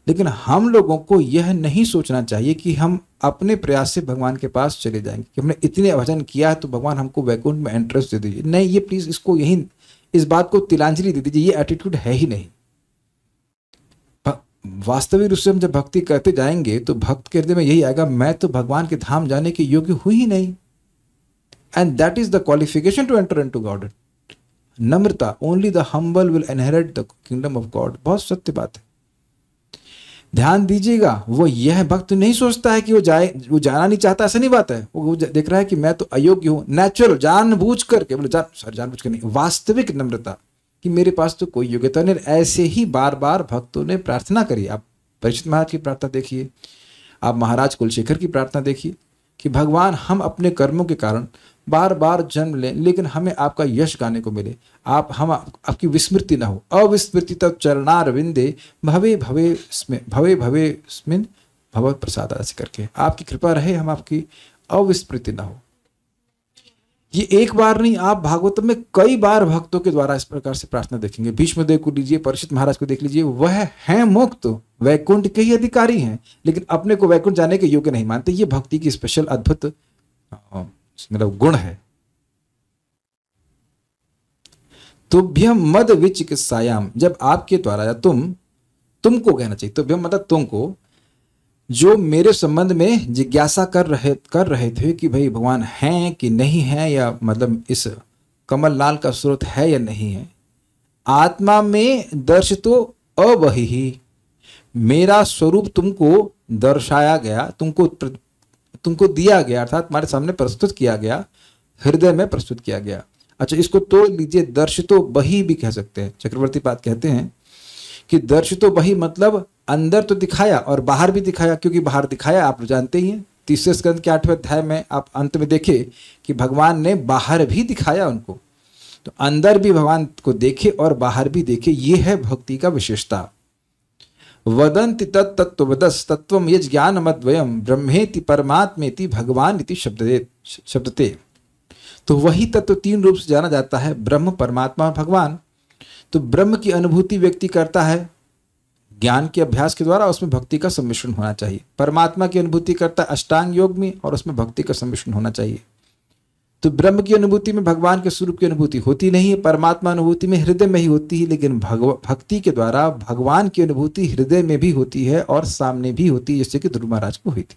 लेकिन हम लोगों को यह नहीं सोचना चाहिए कि हम अपने प्रयास से भगवान के पास चले जाएंगे, कि हमने इतने भजन किया है तो भगवान हमको वैकुंठ में एंट्रेंस दे दीजिए। नहीं, ये प्लीज इसको यही, इस बात को तिलांजलि दे दीजिए। ये एटीट्यूड है ही नहीं। वास्तविक रूप से हम जब भक्ति करते जाएंगे तो भक्त के हृदय में यही आएगा, मैं तो भगवान के धाम जाने के योग्य हुई ही नहीं। And that is the qualification to enter into God. नम्रता, only the humble will inherit the kingdom of God. बहुत सत्य बात है। ध्यान दीजिएगा, वो यह भक्त नहीं सोचता है कि वो जाना नहीं चाहता, ऐसा नहीं बात है। वो देख रहा है कि मैं तो अयोग्य हूं, नेचुरल, जानबूझ करके, बोले जानबूझ कर नहीं, वास्तविक नम्रता कि मेरे पास तो कोई योग्यता नहीं। ऐसे ही बार बार भक्तों ने प्रार्थना करी। आप परीक्षित महाराज की प्रार्थना देखिए, आप महाराज कुलशेखर की प्रार्थना देखिए कि भगवान हम अपने कर्मों के कारण बार बार जन्म लें, लेकिन हमें आपका यश गाने को मिले। हम आपकी विस्मृति न हो। अविस्मृति तब चरणारविंदे भवे भवे स्मिन भव प्रसाद, ऐसे करके आपकी कृपा रहे, हम आपकी अविस्मृति न हो। ये एक बार नहीं, आप भागवतम में कई बार भक्तों के द्वारा इस प्रकार से प्रार्थना देखेंगे। भीष्मदेव को लीजिए, परीक्षित महाराज को देख लीजिए, वह हैं मुक्त, वैकुंठ के ही अधिकारी हैं, लेकिन अपने को वैकुंठ जाने के योग्य नहीं मानते। ये भक्ति की स्पेशल अद्भुत मतलब गुण है। तुभ्यम मद विचिकित्सायाम, जब आपके द्वारा, या तुमको कहना चाहिए, तुभ्यम मतलब तुमको, जो मेरे संबंध में जिज्ञासा कर रहे थे कि भाई भगवान हैं कि नहीं है, या मतलब इस कमल लाल का स्रोत है या नहीं है, आत्मा में दर्शितो अवहि, मेरा स्वरूप तुमको दर्शाया गया, तुमको दिया गया, अर्थात तुम्हारे सामने प्रस्तुत किया गया, हृदय में प्रस्तुत किया गया। अच्छा, इसको तोड़ लीजिए, दर्शितो बही भी कह सकते हैं। चक्रवर्ती पाद कहते हैं कि दर्शितो बही मतलब अंदर तो दिखाया और बाहर भी दिखाया, क्योंकि बाहर दिखाया आप जानते ही हैं। तीसरे स्कंद के 8वें अध्याय में आप अंत में देखे कि भगवान ने बाहर भी दिखाया उनको, तो अंदर भी भगवान को देखे और बाहर भी देखे। ये है भक्ति का विशेषता। वदन्ति तत्तत्वदस तत्वम यज ज्ञानमद्वयम ब्रह्मेति परमात्मेति भगवान इति शब्दते। तो वही तत्व तीन रूप से जाना जाता है, ब्रह्म, परमात्मा और भगवान। तो ब्रह्म की अनुभूति व्यक्ति करता है ज्ञान के अभ्यास के द्वारा, उसमें भक्ति का सम्मिश्रण होना चाहिए। परमात्मा की अनुभूति करता है अष्टांग योग में, और उसमें भक्ति का सम्मिश्रण होना चाहिए। तो ब्रह्म की अनुभूति में भगवान के स्वरूप की अनुभूति होती नहीं है, परमात्मा अनुभूति में हृदय में ही होती है, लेकिन भक्ति के द्वारा भगवान की अनुभूति हृदय में भी होती है और सामने भी होती है, जैसे कि ध्रुव महाराज को हुई थी।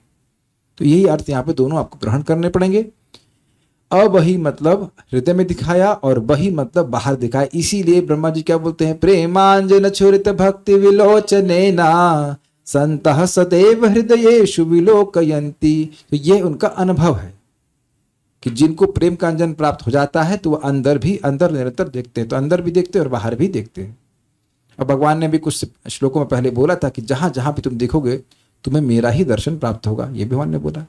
तो यही अर्थ यहाँ पे दोनों आपको ग्रहण करने पड़ेंगे। अबही मतलब हृदय में दिखाया, और बही मतलब बाहर दिखाया। इसीलिए ब्रह्मा जी क्या बोलते हैं, प्रेमांजन छुरित भक्ति विलोचनेना संतः सदैव हृदयेषु विलोकयन्ति। तो ये उनका अनुभव है कि जिनको प्रेम का अंजन प्राप्त हो जाता है तो वह अंदर निरंतर देखते हैं, तो अंदर भी देखते हैं और बाहर भी देखते हैं। और भगवान ने भी कुछ श्लोकों में पहले बोला था कि जहां जहां भी तुम देखोगे तुम्हें मेरा ही दर्शन प्राप्त होगा, ये भगवान ने बोला।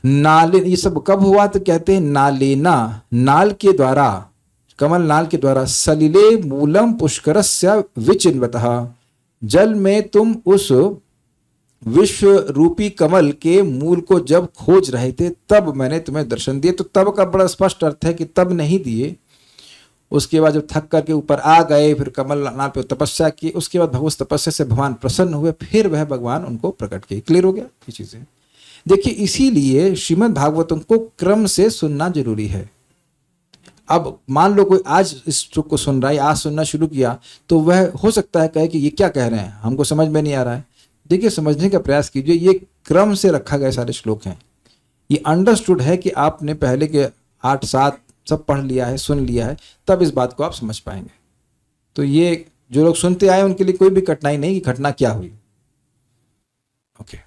नाले, ये सब कब हुआ, तो कहते हैं नालेना, नाल के द्वारा, कमल नाल के द्वारा, सलिले मूलम पुष्करस्य विचिन्वतः, जल में तुम उस विश्व रूपी कमल के मूल को जब खोज रहे थे तब मैंने तुम्हें दर्शन दिए। तो तब का बड़ा स्पष्ट अर्थ है कि तब नहीं दिए, उसके बाद जब थक करके ऊपर आ गए, फिर कमल नाल पे तपस्या की, उसके बाद भगवत तपस्या से भगवान प्रसन्न हुए, फिर वह भगवान उनको प्रकट किए। क्लियर हो गया ये चीजें। देखिए, इसीलिए श्रीमद् भागवतम को क्रम से सुनना जरूरी है। अब मान लो कोई आज इस श्लोक को सुन रहा है, आज सुनना शुरू किया, तो वह हो सकता है कहे कि ये क्या कह रहे हैं, हमको समझ में नहीं आ रहा है। देखिए, समझने का प्रयास कीजिए, ये क्रम से रखा गए सारे श्लोक हैं। ये अंडरस्टूड है कि आपने पहले के 8-7 सब पढ़ लिया है, सुन लिया है, तब इस बात को आप समझ पाएंगे। तो ये जो लोग सुनते आए उनके लिए कोई भी कठिनाई नहीं कि घटना क्या हुई। ओके।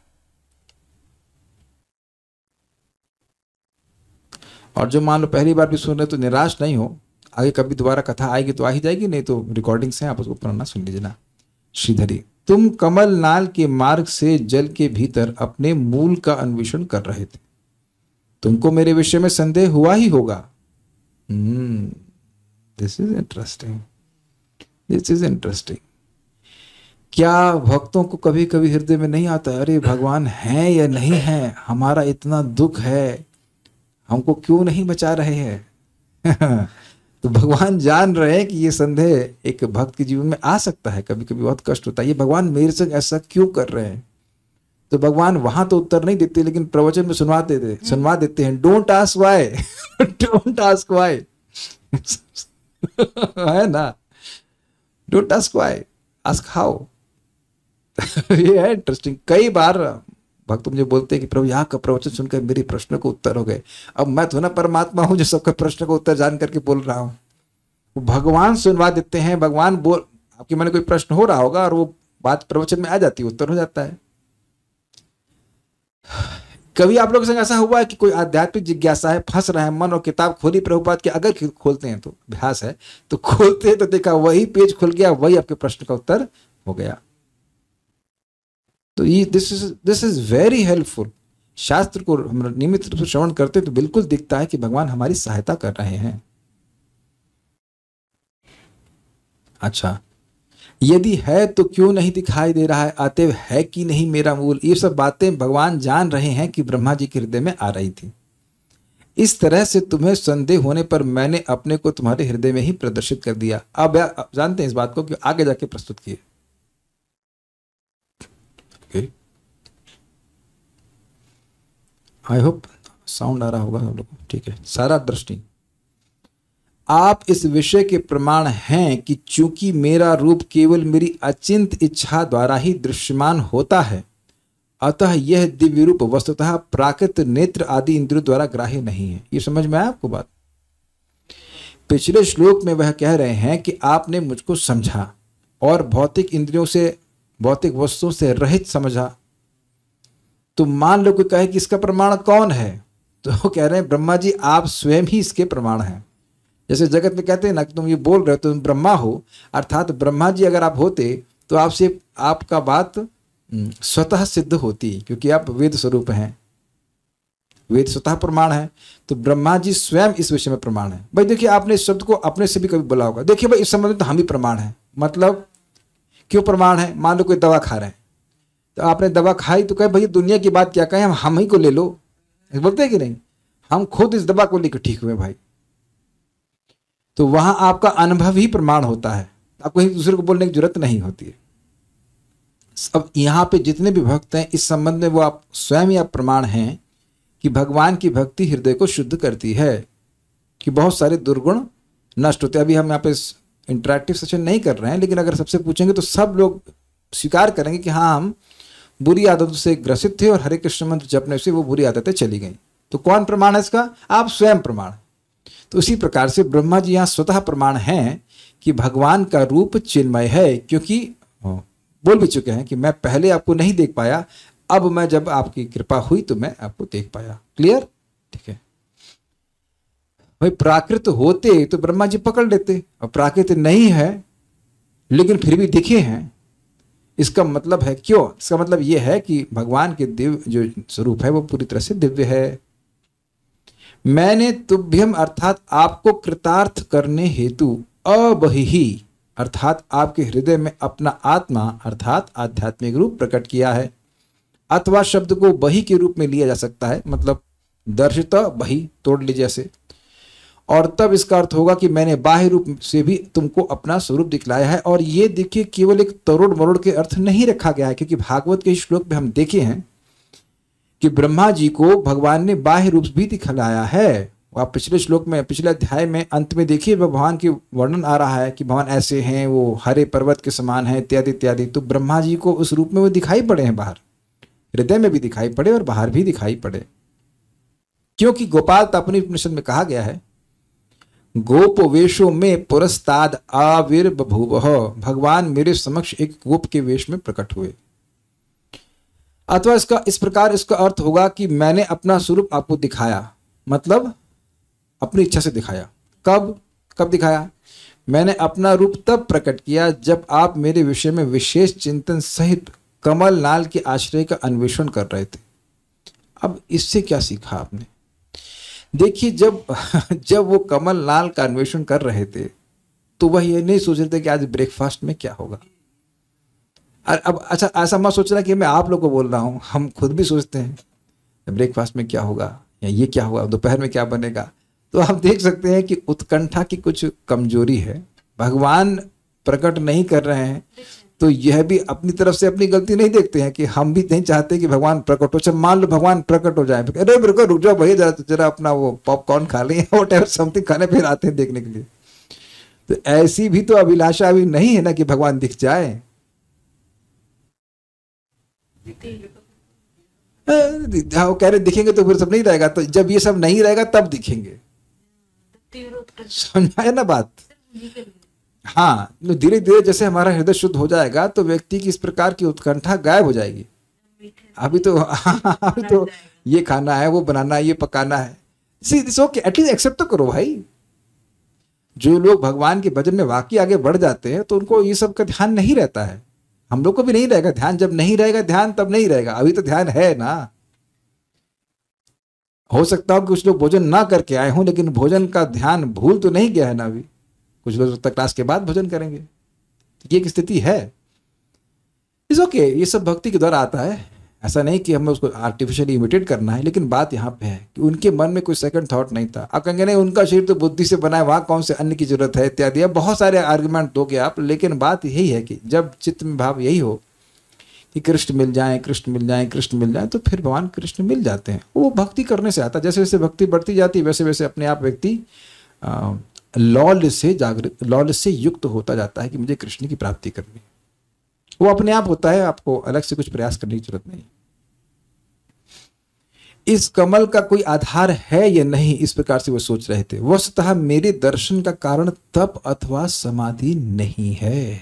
और जो मान लो पहली बार भी सुन रहे तो निराश नहीं हो, आगे कभी दोबारा कथा आएगी तो आ ही जाएगी, नहीं तो रिकॉर्डिंग्स हैं, आप उसको पुराना सुन लीजिए ना। श्रीधरी, तुम कमल नाल के मार्ग से जल के भीतर अपने मूल का अन्वेषण कर रहे थे, तुमको मेरे विषय में संदेह हुआ ही होगा। This is interesting, this is interesting. क्या भक्तों को कभी कभी हृदय में नहीं आता, अरे भगवान है या नहीं है, हमारा इतना दुख है, हमको क्यों नहीं बचा रहे हैं? तो भगवान जान रहे हैं कि ये संदेह एक भक्त के जीवन में आ सकता है, कभी कभी बहुत कष्ट होता है, ये भगवान मेरे संग ऐसा क्यों कर रहे हैं? तो भगवान वहां तो उत्तर नहीं देते, लेकिन प्रवचन में सुनवा देते हैं, don't ask why, don't ask why, है ना, don't ask why, ask how. ये है इंटरेस्टिंग। कई बार भक्त मुझे बोलते हैं कि प्रभु यहाँ का प्रवचन सुनकर मेरे प्रश्न को उत्तर हो गए। अब मैं तो ना परमात्मा हूं जो सबके प्रश्न को उत्तर जान करके बोल रहा हूं, भगवान सुनवा देते हैं। भगवान बोल, आपके मन में कोई प्रश्न हो रहा होगा और वो बात प्रवचन में आ जाती है, उत्तर हो जाता है। कभी आप लोगों के संग ऐसा हुआ है कि कोई आध्यात्मिक जिज्ञासा है, फंस रहा है मन, और किताब खोली प्रभुपाद की, अगर खोलते हैं तो अभ्यास है, तो खोलते हैं तो देखा वही पेज खुल गया, वही आपके प्रश्न का उत्तर हो गया। तो ये दिस इज वेरी हेल्पफुल। शास्त्र को हम नियमित रूप से श्रवण करते हैं तो बिल्कुल दिखता है कि भगवान हमारी सहायता कर रहे हैं। अच्छा, यदि है तो क्यों नहीं दिखाई दे रहा है, अतएव है कि नहीं मेरा मूल। ये सब बातें भगवान जान रहे हैं कि ब्रह्मा जी के हृदय में आ रही थी। इस तरह से तुम्हें संदेह होने पर मैंने अपने को तुम्हारे हृदय में ही प्रदर्शित कर दिया। अब जानते हैं इस बात को कि आगे जाके प्रस्तुत किए। आई होप साउंड आ रहा होगा हम लोग को, ठीक है। सारा दृष्टि, आप इस विषय के प्रमाण हैं कि चूंकि मेरा रूप केवल मेरी अचिंत इच्छा द्वारा ही दृश्यमान होता है, अतः यह दिव्य रूप वस्तुतः प्राकृत नेत्र आदि इंद्रियों द्वारा ग्राह्य नहीं है। ये समझ में आया आपको बात? पिछले श्लोक में वह कह रहे हैं कि आपने मुझको समझा और भौतिक इंद्रियों से, भौतिक वस्तुओं से रहित समझा। तो मान लो कोई कहे कि इसका प्रमाण कौन है, तो वो कह रहे हैं ब्रह्मा जी आप स्वयं ही इसके प्रमाण हैं। जैसे जगत में कहते हैं ना कि तुम ये बोल रहे हो तो तुम ब्रह्मा हो, अर्थात ब्रह्मा जी अगर आप होते तो आपसे आपका बात स्वतः सिद्ध होती, क्योंकि आप वेद स्वरूप हैं, वेद स्वतः प्रमाण है। तो ब्रह्मा जी स्वयं इस विषय में प्रमाण है। भाई देखिए, आपने इस शब्द को अपने से भी कभी बोला होगा, देखिए भाई इस संबंध में तो हम ही प्रमाण है। मतलब क्यों प्रमाण है? मान लो कोई दवा खा रहे हैं, तो आपने दवा खाई तो कहे भैया दुनिया की बात क्या कहें, हम ही को ले लो, बोलते हैं कि नहीं, हम खुद इस दवा को लेकर ठीक हुए भाई। तो वहां आपका अनुभव ही प्रमाण होता है, आपको कहीं दूसरे को बोलने की जरूरत नहीं होती है। अब यहाँ पे जितने भी भक्त हैं इस संबंध में वो आप स्वयं ही आप प्रमाण हैं कि भगवान की भक्ति हृदय को शुद्ध करती है, कि बहुत सारे दुर्गुण नष्ट होते हैं। अभी हम यहाँ पे इंटरेक्टिव सेशन नहीं कर रहे हैं, लेकिन अगर सबसे पूछेंगे तो सब लोग स्वीकार करेंगे कि हाँ हम बुरी आदतों से ग्रसित थे और हरे कृष्ण मंत्र जपने से वो बुरी आदतें चली गई। तो कौन प्रमाण है इसका? आप स्वयं प्रमाण। तो उसी प्रकार से ब्रह्मा जी यहाँ स्वतः प्रमाण हैं कि भगवान का रूप चिन्मय है, क्योंकि बोल भी चुके हैं कि मैं पहले आपको नहीं देख पाया, अब मैं जब आपकी कृपा हुई तो मैं आपको देख पाया। क्लियर? ठीक है भाई। प्राकृत होते तो ब्रह्मा जी पकड़ लेते, और प्राकृत नहीं है लेकिन फिर भी दिखे हैं। इसका मतलब है क्यों? इसका मतलब यह है कि भगवान के दिव्य जो स्वरूप है वो पूरी तरह से दिव्य है। मैंने तुभ्यम अर्थात आपको कृतार्थ करने हेतु अबहिः अर्थात आपके हृदय में अपना आत्मा अर्थात आध्यात्मिक रूप प्रकट किया है। अथवा शब्द को बहि के रूप में लिया जा सकता है, मतलब दर्शित बहि तोड़ लीजिए जैसे, और तब इसका अर्थ होगा कि मैंने बाह्य रूप से भी तुमको अपना स्वरूप दिखलाया है। और ये देखिए केवल एक तरोड़ मरोड़ के अर्थ नहीं रखा गया है, क्योंकि भागवत के श्लोक में हम देखे हैं कि ब्रह्मा जी को भगवान ने बाह्य रूप भी दिखलाया है। आप पिछले श्लोक में, पिछले अध्याय में अंत में देखिए भगवान की वर्णन आ रहा है कि भगवान ऐसे हैं, वो हरे पर्वत के समान है, इत्यादि इत्यादि। तो ब्रह्मा जी को उस रूप में वो दिखाई पड़े हैं, बाहर हृदय में भी दिखाई पड़े और बाहर भी दिखाई पड़े, क्योंकि गोपाल तापनी उपनिषद में कहा गया है गोपवेशों में पुरस्ताद आविर्बभूवः, भगवान मेरे समक्ष एक गोप के वेश में प्रकट हुए। अथवा इसका इस प्रकार इसका अर्थ होगा कि मैंने अपना स्वरूप आपको दिखाया, मतलब अपनी इच्छा से दिखाया। कब कब दिखाया? मैंने अपना रूप तब प्रकट किया जब आप मेरे विषय में विशेष चिंतन सहित कमल नाल के आश्रय का अन्वेषण कर रहे थे। अब इससे क्या सीखा आपने? देखिए, जब वो कमल नाल का अन्वेषण कर रहे थे तो वह ये नहीं सोच रहे थे कि आज ब्रेकफास्ट में क्या होगा। अब अच्छा, ऐसा मत सोचना कि मैं आप लोग को बोल रहा हूँ, हम खुद भी सोचते हैं ब्रेकफास्ट में क्या होगा या ये क्या होगा, दोपहर में क्या बनेगा। तो आप देख सकते हैं कि उत्कंठा की कुछ कमजोरी है। भगवान प्रकट नहीं कर रहे हैं तो यह भी अपनी तरफ से अपनी गलती नहीं देखते हैं कि हम भी नहीं चाहते कि भगवान प्रकट हो। अच्छा, मान लो भगवान प्रकट हो जाए, अरे रुको, रुक जाओ भैया, जरा अपना वो पॉपकॉर्न खा लें, व्हाटएवर समथिंग खाने, फिर आते हैं देखने के लिए। तो ऐसी भी तो अभिलाषा अभी नहीं है ना कि भगवान दिख जाए। वो कह रहे दिखेंगे तो फिर सब नहीं रहेगा, तो जब ये सब नहीं रहेगा तब दिखेंगे। समझाया ना बात? हाँ, धीरे धीरे जैसे हमारा हृदय शुद्ध हो जाएगा तो व्यक्ति की इस प्रकार की उत्कंठा गायब हो जाएगी। अभी तो ये खाना है, वो बनाना है, ये पकाना है। एटलीस्ट एक्सेप्ट तो करो भाई। जो लोग भगवान के भजन में वाकई आगे बढ़ जाते हैं तो उनको ये सब का ध्यान नहीं रहता है। हम लोग को भी नहीं रहेगा ध्यान। जब नहीं रहेगा ध्यान तब नहीं रहेगा। अभी तो ध्यान है ना। हो सकता हो कि कुछ लोग भोजन ना करके आए हों लेकिन भोजन का ध्यान भूल तो नहीं गया है ना अभी। कुछ लोग तक क्लास के बाद भोजन करेंगे। ये एक स्थिति है। इस ओके, ये सब भक्ति के द्वारा आता है। ऐसा नहीं कि हमें उसको आर्टिफिशियली इमिटेट करना है, लेकिन बात यहाँ पे है कि उनके मन में कोई सेकंड थॉट नहीं था। आप कहेंगे नहीं, उनका शरीर तो बुद्धि से बना है, वहाँ कौन से अन्न की जरूरत है इत्यादि। अब बहुत सारे आर्गुमेंट दोगे आप, लेकिन बात यही है कि जब चित्त में भाव यही हो कि कृष्ण मिल जाए, कृष्ण मिल जाए, कृष्ण मिल जाए, तो फिर भगवान कृष्ण मिल जाते हैं। वो भक्ति करने से आता है। जैसे जैसे भक्ति बढ़ती जाती है वैसे वैसे अपने आप व्यक्ति लॉल से युक्त होता जाता है कि मुझे कृष्ण की प्राप्ति करनी है। वो अपने आप होता है, आपको अलग से कुछ प्रयास करने की जरूरत नहीं। इस कमल का कोई आधार है या नहीं, इस प्रकार से वो सोच रहे थे। वस्तुतः मेरे दर्शन का कारण तप अथवा समाधि नहीं है,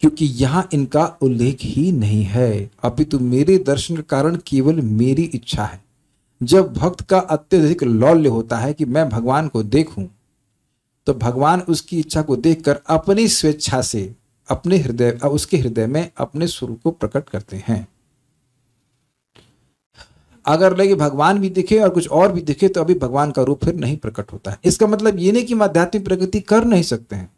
क्योंकि यहां इनका उल्लेख ही नहीं है। अपितु मेरे दर्शन का कारण केवल मेरी इच्छा है। जब भक्त का अत्यधिक लौल्य होता है कि मैं भगवान को देखूं, तो भगवान उसकी इच्छा को देखकर अपनी स्वेच्छा से उसके हृदय में अपने स्वरूप को प्रकट करते हैं। अगर लगे भगवान भी दिखे और कुछ और भी दिखे तो अभी भगवान का रूप फिर नहीं प्रकट होता है। इसका मतलब ये नहीं कि हम आध्यात्मिक प्रगति कर नहीं सकते हैं।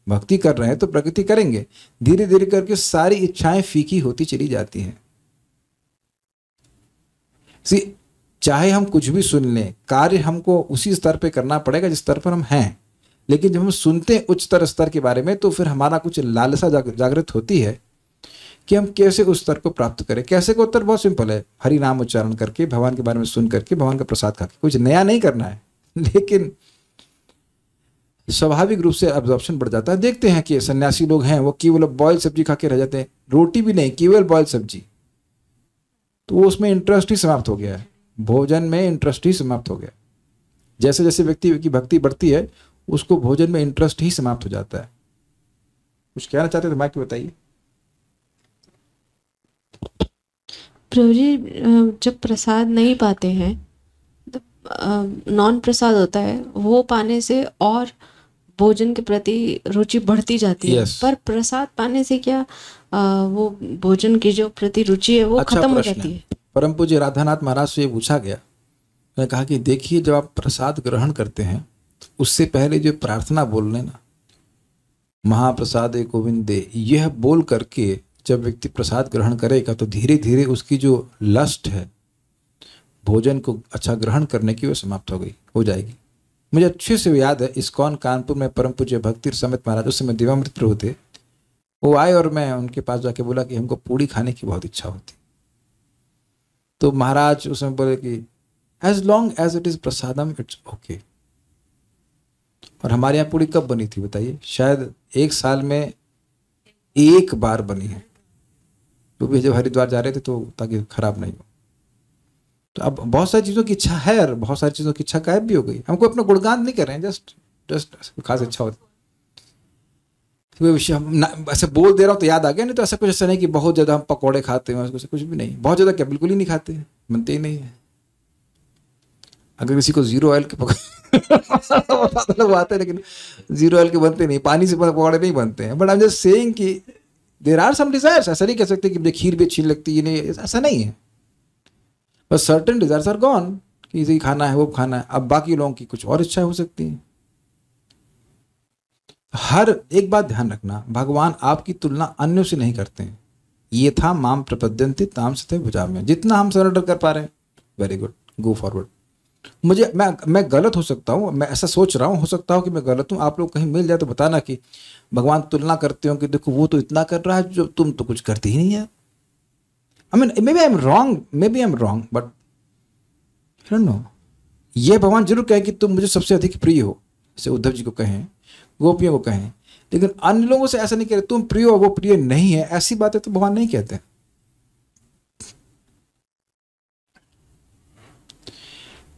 भक्ति कर रहे हैं तो प्रगति करेंगे। धीरे धीरे करके सारी इच्छाएं फीकी होती चली जाती हैं। चाहे हम कुछ भी सुन लें, कार्य हमको उसी स्तर पे करना पड़ेगा जिस स्तर पर हम हैं। लेकिन जब हम सुनते हैं उच्चतर स्तर के बारे में तो फिर हमारा कुछ लालसा जागृत होती है कि हम कैसे उस स्तर को प्राप्त करें। कैसे का उत्तर बहुत सिंपल है, हरि नाम उच्चारण करके, भगवान के बारे में सुन करके, भगवान का प्रसाद खा के। कुछ नया नहीं करना है, लेकिन स्वाभाविक रूप से एब्जॉर्प्शन बढ़ जाता है। देखते हैं कि सन्यासी लोग हैं वो केवल बॉयल सब्जी खा के रह जाते हैं, रोटी भी नहीं, केवल बॉयल सब्जी। तो वो उसमें इंटरेस्ट ही समाप्त हो गया है, भोजन में इंटरेस्ट ही समाप्त हो गया। जैसे जैसे व्यक्ति की भक्ति बढ़ती है उसको भोजन में इंटरेस्ट ही समाप्त हो जाता है। कुछ कहना चाहते थे माइक बताइए। प्रभु जी, जब प्रसाद नहीं पाते हैं तो नॉन प्रसाद होता है, वो पाने से और भोजन के प्रति रुचि बढ़ती जाती है। पर प्रसाद पाने से क्या वो भोजन की जो प्रति रुचि है वो खत्म हो जाती है? परम पूज्य राधानाथ महाराज से पूछा गया, उन्होंने कहा कि देखिए, जब आप प्रसाद ग्रहण करते हैं तो उससे पहले जो प्रार्थना बोल रहे ना, महाप्रसादे गोविंदे, यह बोल करके जब व्यक्ति प्रसाद ग्रहण करेगा तो धीरे धीरे उसकी जो लस्ट है भोजन को अच्छा ग्रहण करने की, वो समाप्त हो जाएगी। मुझे अच्छे से याद है, इस्कॉन कानपुर में परम पूज्य भक्ति समित महाराज, उस समय दिवामृत प्रभु थे, वो आए और मैं उनके पास जाके बोला कि हमको पूड़ी खाने की बहुत इच्छा होती। तो महाराज उस समय बोले कि as long as it is prasadam it's okay. और हमारे यहाँ पूड़ी कब बनी थी बताइए? शायद एक साल में एक बार बनी है, तो भी जब हरिद्वार जा रहे थे तो, ताकि खराब नहीं हो। तो अब बहुत सारी चीज़ों की इच्छा है और बहुत सारी चीज़ों की इच्छा गायब भी हो गई। हमको अपना गुणगान नहीं कर रहे हैं, जस्ट खास इच्छा होती। तो विषय हम ऐसे बोल दे रहा हूँ तो याद आ गया, नहीं तो ऐसा कुछ ऐसा नहीं कि बहुत ज़्यादा हम पकौड़े खाते हैं, कुछ भी नहीं। बहुत ज़्यादा क्या, बिल्कुल ही नहीं खाते, बनते ही नहीं है। अगर किसी को जीरो ऑयल के पकौड़े वो आते हैं, लेकिन जीरो ऑयल के बनते नहीं, पानी से पकौड़े नहीं बनते हैं। But I am just saying कि देयर आर सम डिजायर्स। ऐसा नहीं कह सकते कि मुझे खीर भी अच्छी लगती है, नहीं, ऐसा नहीं है। बस सर्टेन डिजायर्स आर गॉन, कि ये खाना है वो खाना है। अब बाकी लोगों की कुछ और इच्छा हो सकती है। हर एक बात ध्यान रखना, भगवान आपकी तुलना अन्यों से नहीं करते हैं। ये था माम प्रपद्यन्ते ताम सते भुजाम्यहम्। जितना हम सरेंडर कर पा रहे हैं, वेरी गुड, गो फॉरवर्ड। मुझे मैं गलत हो सकता हूँ, मैं ऐसा सोच रहा हूँ, हो सकता हो कि मैं गलत हूँ। आप लोग कहीं मिल जाए तो बताना कि भगवान तुलना करते हो कि देखो वो तो इतना कर रहा है जो तुम तो कुछ करते ही नहीं है। I mean maybe I am wrong, but I don't know. ये भगवान जरूर कहें कि तुम मुझे सबसे अधिक प्रिय हो, जैसे उद्धव जी को कहें, गोपियों को कहें, लेकिन अन्य लोगों से ऐसा नहीं कह रहे तुम प्रिय हो वो प्रिय नहीं है। ऐसी बातें तो भगवान नहीं कहते।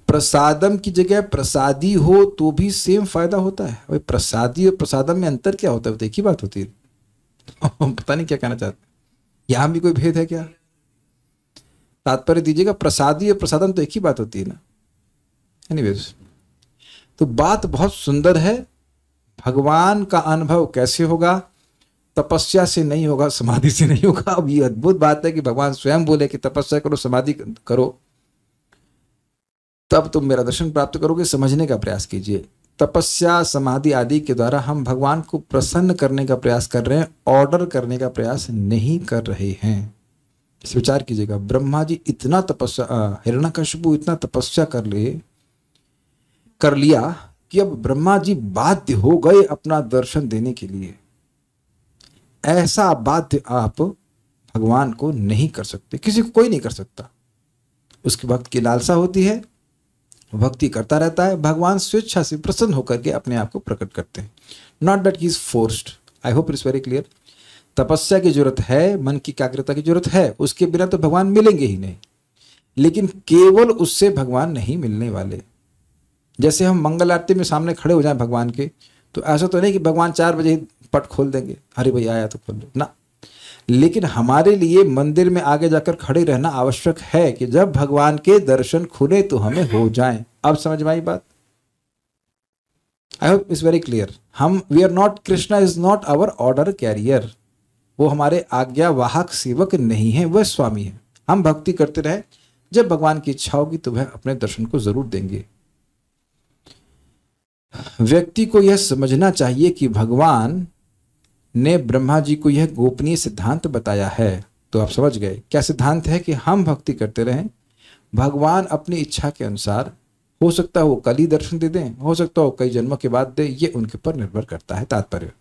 प्रसादम की जगह प्रसादी हो तो भी सेम फायदा होता है। भाई प्रसादी और प्रसादम में अंतर क्या होता है? तो एक ही बात होती है। पता नहीं क्या कहना चाहते, यहां भी कोई भेद है क्या? तात्पर्य दीजिएगा। प्रसादी और प्रसादम तो एक ही बात होती है ना। एनीवेज, तो बात बहुत सुंदर है। भगवान का अनुभव कैसे होगा? तपस्या से नहीं होगा, समाधि से नहीं होगा। अब ये अद्भुत बात है कि भगवान स्वयं बोले कि तपस्या करो, समाधि करो, तब तुम मेरा दर्शन प्राप्त करोगे। समझने का प्रयास कीजिए। तपस्या, समाधि आदि के द्वारा हम भगवान को प्रसन्न करने का प्रयास कर रहे हैं, ऑर्डर करने का प्रयास नहीं कर रहे हैं। इस विचार कीजिएगा। ब्रह्मा जी इतना तपस्या, हिरण्यकशिपु इतना तपस्या कर लिया कि अब ब्रह्मा जी बाध्य हो गए अपना दर्शन देने के लिए। ऐसा बाध्य आप भगवान को नहीं कर सकते, किसी को कोई नहीं कर सकता। उसके भक्त की लालसा होती है, भक्ति करता रहता है, भगवान स्वेच्छा से प्रसन्न होकर के अपने आप को प्रकट करते हैं। Not that he is forced. I hope it's very clear. तपस्या की जरूरत है, मन की एकाग्रता की जरूरत है, उसके बिना तो भगवान मिलेंगे ही नहीं। लेकिन केवल उससे भगवान नहीं मिलने वाले। जैसे हम मंगल आरती में सामने खड़े हो जाएं भगवान के, तो ऐसा तो नहीं कि भगवान 4 बजे ही पट खोल देंगे, अरे भाई आया तो खोल लो ना। लेकिन हमारे लिए मंदिर में आगे जाकर खड़े रहना आवश्यक है कि जब भगवान के दर्शन खुले तो हमें हो जाएं। अब समझ में आई बात? I hope it's very clear. हम we are not, Krishna is not our order carrier. वो हमारे आज्ञा वाहक सेवक नहीं है, वह स्वामी है। हम भक्ति करते रहे, जब भगवान की इच्छा होगी तो वह अपने दर्शन को जरूर देंगे। व्यक्ति को यह समझना चाहिए कि भगवान ने ब्रह्मा जी को यह गोपनीय सिद्धांत बताया है। तो आप समझ गए क्या सिद्धांत है? कि हम भक्ति करते रहें, भगवान अपनी इच्छा के अनुसार, हो सकता है वो कल ही दर्शन दे दें, हो सकता है वो कई जन्मों के बाद दे, ये उनके ऊपर निर्भर करता है। तात्पर्य,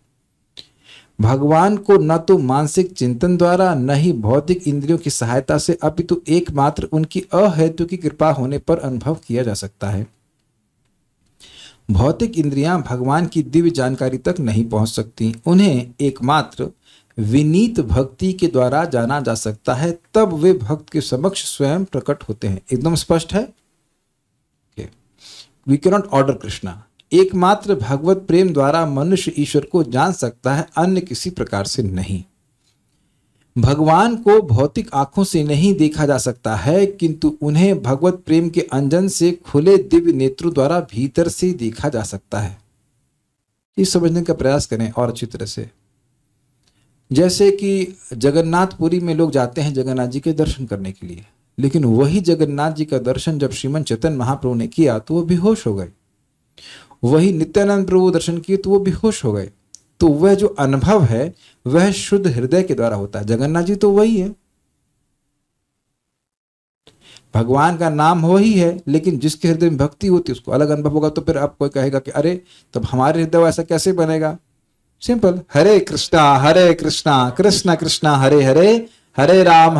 भगवान को न तो मानसिक चिंतन द्वारा न ही भौतिक इंद्रियों की सहायता से, अपितु एकमात्र उनकी अहेतु की कृपा होने पर अनुभव किया जा सकता है। भौतिक इंद्रियां भगवान की दिव्य जानकारी तक नहीं पहुंच सकती। उन्हें एकमात्र विनीत भक्ति के द्वारा जाना जा सकता है, तब वे भक्त के समक्ष स्वयं प्रकट होते हैं। एकदम स्पष्ट है। We can not order Krishna. एकमात्र भगवत प्रेम द्वारा मनुष्य ईश्वर को जान सकता है, अन्य किसी प्रकार से नहीं। भगवान को भौतिक आंखों से नहीं देखा जा सकता है, किंतु उन्हें भगवत प्रेम के अंजन से खुले दिव्य नेत्रों द्वारा भीतर से देखा जा सकता है। इस समझने का प्रयास करें और अच्छी तरह से। जैसे कि जगन्नाथपुरी में लोग जाते हैं जगन्नाथ जी के दर्शन करने के लिए, लेकिन वही जगन्नाथ जी का दर्शन जब श्रीमन चैतन्य महाप्रभु ने किया तो वो बेहोश हो गए। वही नित्यानंद प्रभु दर्शन किए तो वो बेहोश हो गए। तो वह जो अनुभव है वह शुद्ध हृदय के द्वारा होता है। जगन्नाथ जी तो वही है, भगवान का नाम वही है, लेकिन जिसके हृदय में भक्ति होती है उसको अलग अनुभव होगा। तो फिर आप कोई कहेगा कि अरे तब हमारे हृदय ऐसा कैसे बनेगा? सिंपल, हरे कृष्णा कृष्ण कृष्ण हरे हरे, हरे राम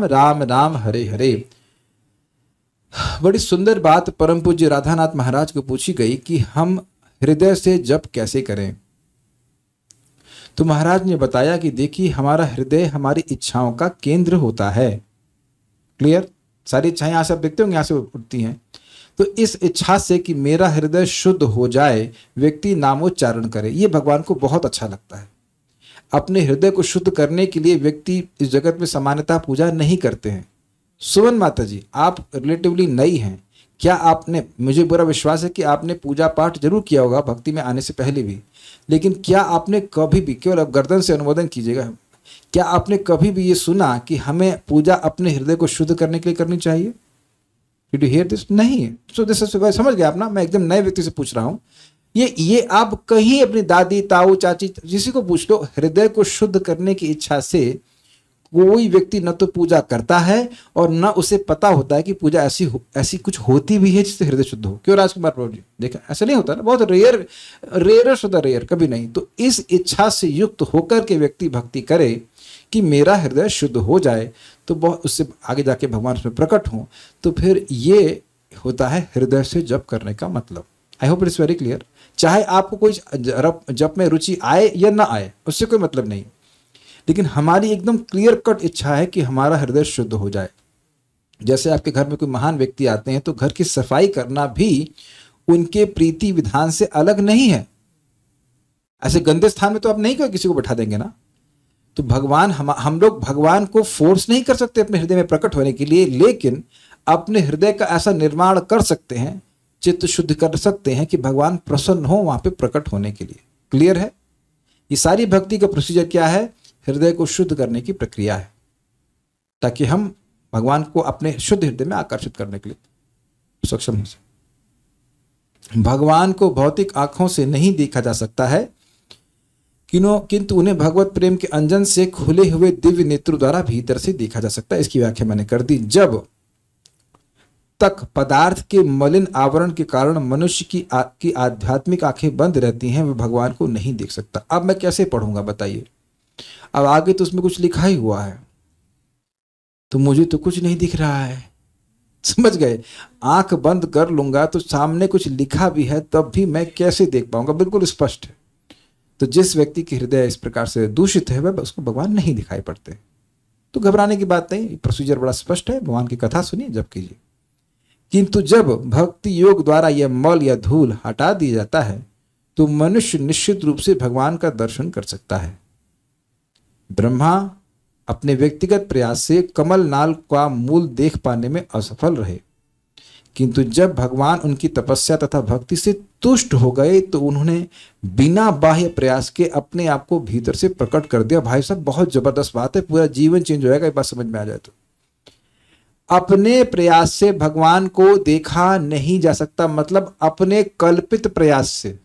राम राम हरे हरे। बड़ी सुंदर बात परम पूज्य राधानाथ महाराज को पूछी गई कि हम हृदय से जप कैसे करें। तो महाराज ने बताया कि देखिए, हमारा हृदय हमारी इच्छाओं का केंद्र होता है। क्लियर? सारी इच्छाएं यहां से आप देखते होंगे, यहां से उठती हैं। तो इस इच्छा से कि मेरा हृदय शुद्ध हो जाए, व्यक्ति नामोच्चारण करे, ये भगवान को बहुत अच्छा लगता है। अपने हृदय को शुद्ध करने के लिए व्यक्ति इस जगत में सामान्यतः पूजा नहीं करते हैं। सुमन माता जी, आप रिलेटिवली नई हैं, क्या आपने, मुझे पूरा विश्वास है कि आपने पूजा पाठ जरूर किया होगा भक्ति में आने से पहले भी, लेकिन क्या आपने कभी भी, केवल अब गर्दन से अनुमोदन कीजिएगा, क्या आपने कभी भी ये सुना कि हमें पूजा अपने हृदय को शुद्ध करने के लिए करनी चाहिए? Did you hear this? नहीं। सो दिस समझ गया आप ना, मैं एकदम नए व्यक्ति से पूछ रहा हूँ। ये आप कहीं अपनी दादी, ताऊ, चाची, किसी को पूछ लो, हृदय को शुद्ध करने की इच्छा से कोई व्यक्ति न तो पूजा करता है और न उसे पता होता है कि पूजा ऐसी कुछ होती भी है जिससे हृदय शुद्ध हो। क्यों राजकुमार प्रभु जी? देखा, ऐसा नहीं होता ना, बहुत रेयर, कभी नहीं। तो इस इच्छा से युक्त होकर के व्यक्ति भक्ति करे कि मेरा हृदय शुद्ध हो जाए, तो बहुत उससे आगे जाके भगवान उसमें प्रकट हो, तो फिर ये होता है हृदय से जप करने का मतलब। I hope it is very clear. चाहे आपको कोई जप में रुचि आए या ना आए, उससे कोई मतलब नहीं, लेकिन हमारी एकदम क्लियर कट इच्छा है कि हमारा हृदय शुद्ध हो जाए। जैसे आपके घर में कोई महान व्यक्ति आते हैं तो घर की सफाई करना भी उनके प्रीति विधान से अलग नहीं है। ऐसे गंदे स्थान में तो आप नहीं कोई किसी को बैठा देंगे ना। तो भगवान, हम लोग भगवान को फोर्स नहीं कर सकते अपने हृदय में प्रकट होने के लिए, लेकिन अपने हृदय का ऐसा निर्माण कर सकते हैं, चित्त शुद्ध कर सकते हैं कि भगवान प्रसन्न हो वहां पे प्रकट होने के लिए। क्लियर है? ये सारी भक्ति का प्रोसीजर क्या है? हृदय को शुद्ध करने की प्रक्रिया है, ताकि हम भगवान को अपने शुद्ध हृदय में आकर्षित करने के लिए सक्षम हो सके। भगवान को भौतिक आंखों से नहीं देखा जा सकता है, किंतु उन्हें भगवत प्रेम के अंजन से खुले हुए दिव्य नेत्रों द्वारा भीतर से देखा जा सकता है। इसकी व्याख्या मैंने कर दी। जब तक पदार्थ के मलिन आवरण के कारण मनुष्य की आध्यात्मिक आंखें बंद रहती हैं, वह भगवान को नहीं देख सकता। अब मैं कैसे पढ़ूंगा बताइए? अब आगे तो उसमें कुछ लिखा ही हुआ है, तो मुझे तो कुछ नहीं दिख रहा है। समझ गए? आंख बंद कर लूंगा तो सामने कुछ लिखा भी है, तब भी मैं कैसे देख पाऊंगा? बिल्कुल स्पष्ट है। तो जिस व्यक्ति के हृदय इस प्रकार से दूषित है, वह उसको भगवान नहीं दिखाई पड़ते। तो घबराने की बात नहीं, प्रोसीजर बड़ा स्पष्ट है। भगवान की कथा सुनिए, जप कीजिए। किंतु जब भक्ति योग द्वारा यह मल या धूल हटा दिया जाता है, तो मनुष्य निश्चित रूप से भगवान का दर्शन कर सकता है। ब्रह्मा अपने व्यक्तिगत प्रयास से कमल नाल का मूल देख पाने में असफल रहे, किंतु जब भगवान उनकी तपस्या तथा भक्ति से तुष्ट हो गए, तो उन्होंने बिना बाह्य प्रयास के अपने आप को भीतर से प्रकट कर दिया। भाई साहब, बहुत जबरदस्त बात है, पूरा जीवन चेंज हो जाएगा, ये बात समझ में आ जाए तो। अपने प्रयास से भगवान को देखा नहीं जा सकता, मतलब अपने कल्पित प्रयास से।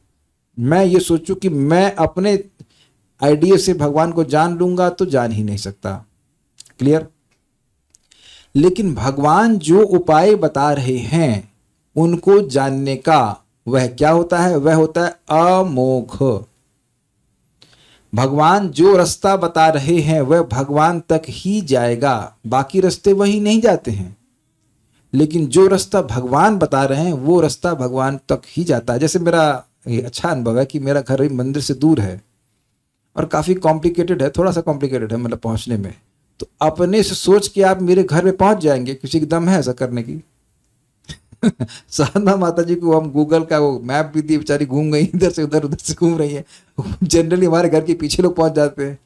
मैं ये सोचूं कि मैं अपने आइडिया से भगवान को जान लूंगा, तो जान ही नहीं सकता। क्लियर? लेकिन भगवान जो उपाय बता रहे हैं उनको जानने का, वह क्या होता है? वह होता है अमोघ। भगवान जो रास्ता बता रहे हैं वह भगवान तक ही जाएगा, बाकी रास्ते वही नहीं जाते हैं। लेकिन जो रास्ता भगवान बता रहे हैं वो रास्ता भगवान तक ही जाता है। जैसे मेरा ये अच्छा अनुभव है कि मेरा घर मंदिर से दूर है और काफ़ी कॉम्प्लिकेटेड है, थोड़ा सा कॉम्प्लिकेटेड है मतलब पहुंचने में। तो अपने से सोच के आप मेरे घर में पहुंच जाएंगे, किसी की दम है ऐसा करने की? साधना माता जी को हम गूगल का वो मैप भी दिए, बेचारी घूम गई इधर से उधर से घूम रही है। जनरली हमारे घर के पीछे लोग पहुंच जाते हैं।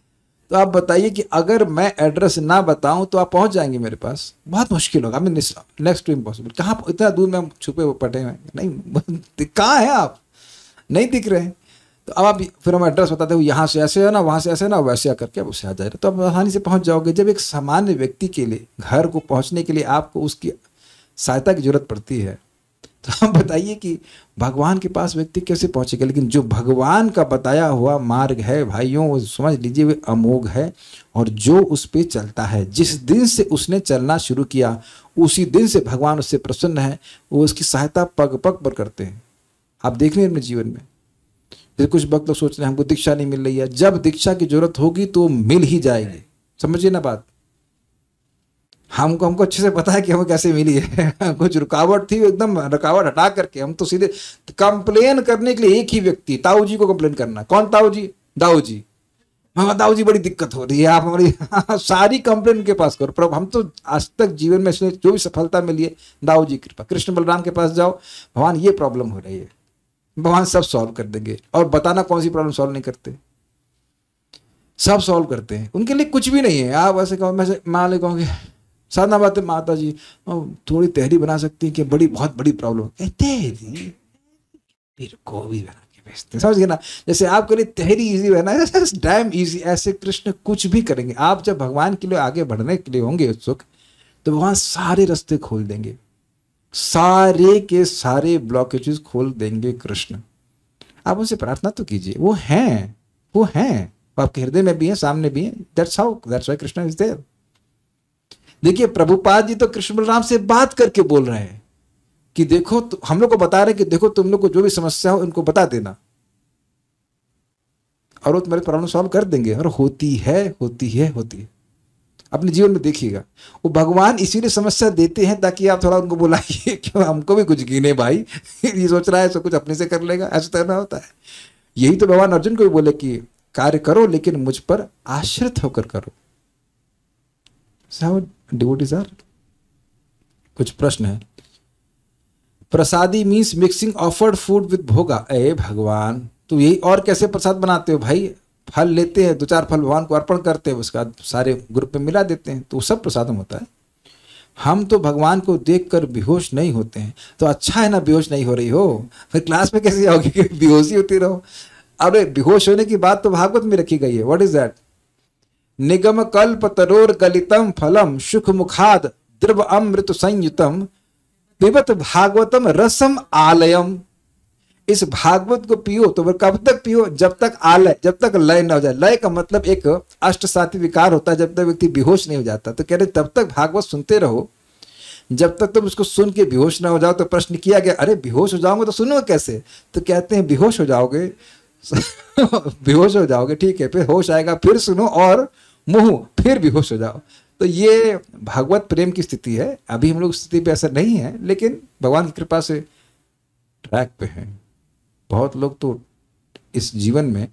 तो आप बताइए कि अगर मैं एड्रेस ना बताऊं तो आप पहुंच जाएंगे मेरे पास? बहुत मुश्किल होगा, नेक्स्ट टू इम्पॉसिबल। कहाँ इतना दूर में हम छुपे पटे हुए हैं? नहीं, कहाँ हैं आप? नहीं दिख रहे हैं। तो अब आप फिर हम एड्रेस बताते हो, यहाँ से ऐसे है ना, वहाँ से ऐसे ना, वैसे करके अब उससे आ जाएगा, तो आप आसानी से पहुँच जाओगे। जब एक सामान्य व्यक्ति के लिए घर को पहुँचने के लिए आपको उसकी सहायता की जरूरत पड़ती है, तो आप बताइए कि भगवान के पास व्यक्ति कैसे पहुँचेगा? लेकिन जो भगवान का बताया हुआ मार्ग है भाइयों, वो समझ लीजिए वे अमोघ है। और जो उस पर चलता है, जिस दिन से उसने चलना शुरू किया उसी दिन से भगवान उससे प्रसन्न है, वो उसकी सहायता पग पग पर करते हैं। आप देख रहे हैं अपने जीवन में, जैसे कुछ वक्त लोग सोच रहे हैं हमको दीक्षा नहीं मिल रही है, जब दीक्षा की जरूरत होगी तो मिल ही जाएगी। समझिए ना बात। हमको अच्छे से पता है कि हमें कैसे मिली है। कुछ रुकावट थी, एकदम रुकावट हटा करके हम तो सीधे कंप्लेन करने के लिए एक ही व्यक्ति, ताऊ जी को कंप्लेन करना। कौन ताऊ जी? दाऊ जी। हाँ दाऊ जी, बड़ी दिक्कत हो रही है, आप हमारी सारी कंप्लेन उनके पास करो। पर हम तो आज तक जीवन में जो भी सफलता मिली है, दाऊ जी कृपा। कृष्ण बलराम के पास जाओ, भगवान ये प्रॉब्लम हो रही है, भगवान सब सॉल्व कर देंगे। और बताना कौन सी प्रॉब्लम सॉल्व नहीं करते, सब सॉल्व करते हैं। उनके लिए कुछ भी नहीं है। आप ऐसे कहो, मैं मान लो कहोगे साधना बात है, माता जी थोड़ी तहरी बना सकती हैं कि बड़ी बहुत बड़ी प्रॉब्लम है, तहरी फिर गोभी बना के बेचते हैं, समझ गए ना। जैसे आपके लिए तहरी इजी है ना, डैम इजी, ऐसे कृष्ण कुछ भी करेंगे। आप जब भगवान के लिए आगे बढ़ने के लिए होंगे उत्सुक, तो भगवान सारे रास्ते खोल देंगे, सारे के सारे ब्लॉकेजेस खोल देंगे कृष्ण। आप उनसे प्रार्थना तो कीजिए, वो हैं, वो हैं, आपके हृदय में भी हैं, सामने भी हैं। That's why Krishna is there. देखिए प्रभुपाद जी तो कृष्ण बलराम से बात करके बोल रहे हैं कि देखो, हम लोग को बता रहे हैं कि देखो तुम लोग को जो भी समस्या हो इनको बता देना और वो तुम्हारे प्रॉब्लम सॉल्व कर देंगे। और होती है, होती है, होती है। अपने जीवन में देखिएगा, वो भगवान इसीलिए समस्या देते हैं ताकि आप थोड़ा उनको बुलाइए, क्यों हमको भी कुछ गिने भाई, ये सोच रहा है सब कुछ अपने से कर लेगा, ऐसा करना होता है। यही तो भगवान अर्जुन को भी बोले कि कार्य करो लेकिन मुझ पर आश्रित होकर करो। Devotees are. कुछ प्रश्न है। Prasadi means mixing offered food with bhoga. अरे भगवान, तो यही और कैसे प्रसाद बनाते हो भाई? फल लेते हैं, 2-4 फल भगवान को अर्पण करते हैं, उसका सारे ग्रुप में मिला देते हैं, तो सब प्रसादम होता है। हम तो भगवान को देखकर बेहोश नहीं होते हैं। तो अच्छा है ना बेहोश नहीं हो रही हो, फिर क्लास में कैसे आओगे कि बेहोशी होती रहो? अरे बेहोश होने की बात तो भागवत में रखी गई है। What is that? निगम कल्प तरोर गलितम फलम सुख मुखाद द्रव अमृत संयुतम पिबत भागवतम रसम आलयम। इस भागवत को पियो तो कब तक पियो? जब तक आलय, जब तक लय न हो जाए। लय का मतलब एक अष्ट सात्विक विकार होता है, जब तक व्यक्ति बेहोश नहीं हो जाता। तो कह रहे तब तक भागवत सुनते रहो जब तक तुम उसको सुन के बेहोश ना हो जाओ। तो प्रश्न किया गया, अरे बेहोश हो जाओगे तो सुनो कैसे? तो कहते हैं बेहोश हो जाओगे बेहोश हो जाओगे, ठीक है, फिर होश आएगा, फिर सुनो और मुंह, फिर बेहोश हो जाओ। तो ये भागवत प्रेम की स्थिति है। अभी हम लोग स्थिति पे ऐसा नहीं है, लेकिन भगवान की कृपा से ट्रैक पे हैं। बहुत लोग तो इस जीवन में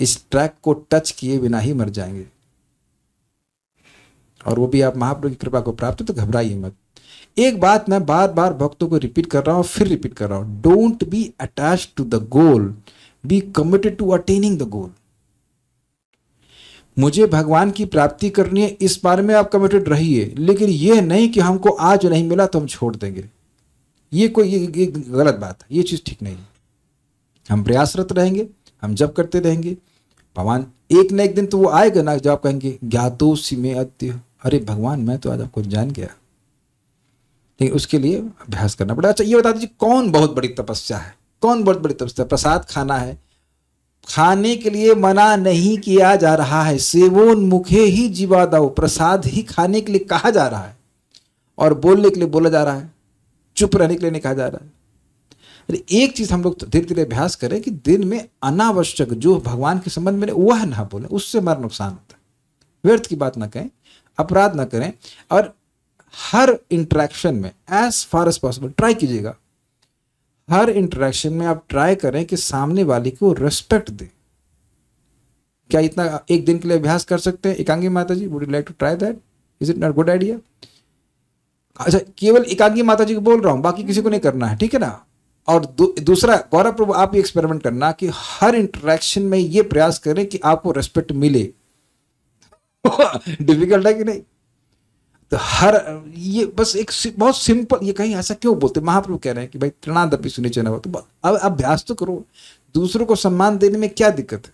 इस ट्रैक को टच किए बिना ही मर जाएंगे, और वो भी आप महाप्रभु की कृपा को प्राप्त हो तो घबराइए मत। एक बात मैं बार बार भक्तों को रिपीट कर रहा हूं, फिर रिपीट कर रहा हूं, don't be attached to the goal, be committed to attaining the goal. मुझे भगवान की प्राप्ति करनी है, इस बारे में आप कमिटेड रहिए, लेकिन यह नहीं कि हमको आज नहीं मिला तो हम छोड़ देंगे। ये गलत बात है, ये चीज ठीक नहीं है। हम प्रयासरत रहेंगे, हम जप करते रहेंगे, भगवान एक न एक दिन तो वो आएगा ना जब आप कहेंगे ज्ञातोसि मे अद्य, अरे भगवान मैं तो आज आपको जान गया। लेकिन उसके लिए अभ्यास करना पड़ेगा। अच्छा ये बता दीजिए, कौन बहुत बड़ी तपस्या है? कौन बहुत बड़ी तपस्या? प्रसाद खाना है, खाने के लिए मना नहीं किया जा रहा है। सेवोन्मुखे ही जीवादाओ, प्रसाद ही खाने के लिए कहा जा रहा है, और बोलने के लिए बोला जा रहा है, चुप रहने के लिए नहीं कहा जा रहा है। अरे एक चीज हम लोग धीरे धीरे अभ्यास करें कि दिन में अनावश्यक जो भगवान के संबंध में वह ना बोले, उससे हमारा नुकसान होता है। व्यर्थ की बात ना कहें, अपराध ना करें, और हर इंटरेक्शन में as far as possible try कीजिएगा, हर इंटरेक्शन में आप ट्राई करें कि सामने वाले को रेस्पेक्ट दे। क्या इतना एक दिन के लिए अभ्यास कर सकते हैं? एकांगी माता जी, would you like to try that? Is it not good idea? अच्छा केवल एकांगी माता जी को बोल रहा हूं, बाकी किसी को नहीं करना है, ठीक है ना? और दूसरा गौरव प्रभु, आप ये एक्सपेरिमेंट करना कि हर इंटरेक्शन में ये प्रयास करें कि आपको रेस्पेक्ट मिले। डिफिकल्ट है कि नहीं? तो हर ये बस एक बहुत सिंपल, ये कहीं ऐसा क्यों बोलते? महाप्रभु कह रहे हैं कि भाई तृणादपि सुनिचे न हो, तो अब अभ्यास तो करो। दूसरों को सम्मान देने में क्या दिक्कत है?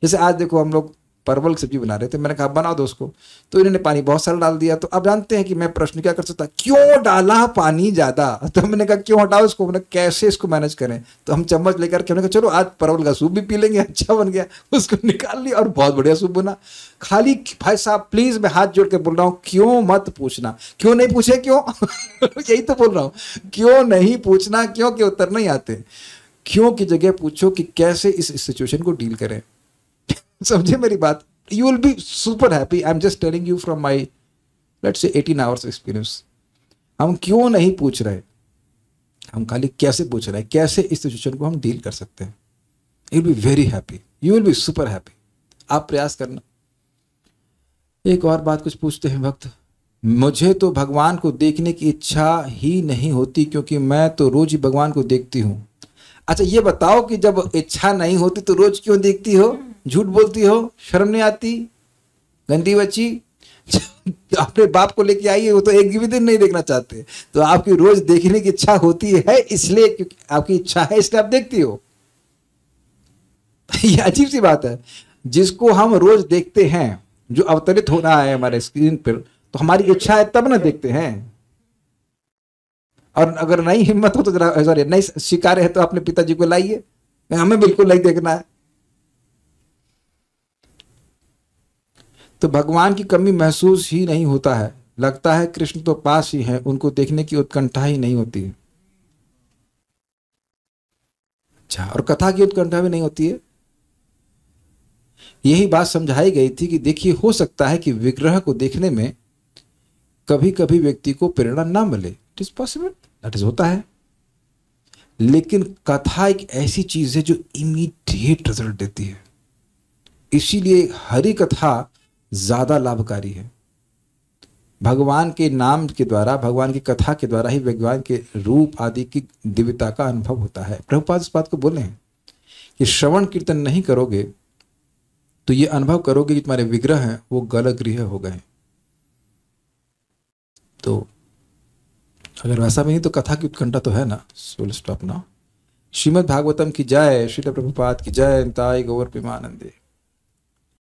जैसे आज देखो हम लोग परवल की सब्जी बना रहे थे, मैंने कहा बनाओ दो उसको, तो इन्होंने पानी बहुत सारा डाल दिया। तो अब जानते हैं कि मैं प्रश्न क्या कर सकता, क्यों डाला पानी ज्यादा? तो मैंने कहा क्यों हटाओ इसको, मैंने कैसे इसको मैनेज करें? तो हम चम्मच लेकर के हमने कहा चलो आज परवल का सूप भी पी लेंगे। अच्छा बन गया, उसको निकाल लिया और बहुत बढ़िया सूप बना। खाली भाई साहब प्लीज मैं हाथ जोड़ के बोल रहा हूँ, क्यों मत पूछना। क्यों नहीं पूछे? क्यों? यही तो बोल रहा हूँ, क्यों नहीं पूछना, क्यों के उत्तर नहीं आते। क्यों की जगह पूछो कि कैसे इस सिचुएशन को डील करें। समझे मेरी बात? You will be super happy. I'm just telling you from my, let's say 18 hours experience. हम क्यों नहीं पूछ रहे, हम खाली कैसे पूछ रहे हैं, कैसे इस सिचुएशन को हम डील कर सकते हैं। You will be very happy. You will be super happy. आप प्रयास करना। एक और बात कुछ पूछते हैं भक्त, मुझे तो भगवान को देखने की इच्छा ही नहीं होती क्योंकि मैं तो रोज ही भगवान को देखती हूँ। अच्छा ये बताओ कि जब इच्छा नहीं होती तो रोज क्यों देखती हो? झूठ बोलती हो, शर्म नहीं आती, गंदी बच्ची? अपने बाप को लेके आइए, वो तो एक भी दिन नहीं देखना चाहते, तो आपकी रोज देखने की इच्छा होती है इसलिए, क्योंकि आपकी इच्छा है इसलिए आप देखती हो। ये अजीब सी बात है। जिसको हम रोज देखते हैं, जो अवतरित हो रहा है हमारे स्क्रीन पर, तो हमारी इच्छा है तब ना देखते हैं। और अगर नहीं हिम्मत हो तो जरा, सॉरी नहीं स्वीकार है तो अपने पिताजी को लाइए, हमें बिल्कुल नहीं देखना है। तो भगवान की कमी महसूस ही नहीं होता है, लगता है कृष्ण तो पास ही है, उनको देखने की उत्कंठा ही नहीं होती है। अच्छा, और कथा की उत्कंठा भी नहीं होती है। यही बात समझाई गई थी कि देखिए, हो सकता है कि विग्रह को देखने में कभी कभी व्यक्ति को प्रेरणा ना मिले, it is possible, that is होता है। लेकिन कथा एक ऐसी चीज है जो इमीडिएट रिजल्ट देती है, इसीलिए हरि कथा ज्यादा लाभकारी है। भगवान के नाम के द्वारा, भगवान की कथा के द्वारा ही भगवान के रूप आदि की दिव्यता का अनुभव होता है। प्रभुपाद इस बात को बोले हैं कि श्रवण कीर्तन नहीं करोगे तो ये अनुभव करोगे कि तुम्हारे विग्रह हैं वो गलगृह हो गए। तो अगर वैसा भी नहीं तो कथा की उत्कंठा तो है ना। So let's stop now. Shrimad Bhagavatam की जय, श्रील प्रभुपाद की जय, निताई गौर प्रेमानंदे।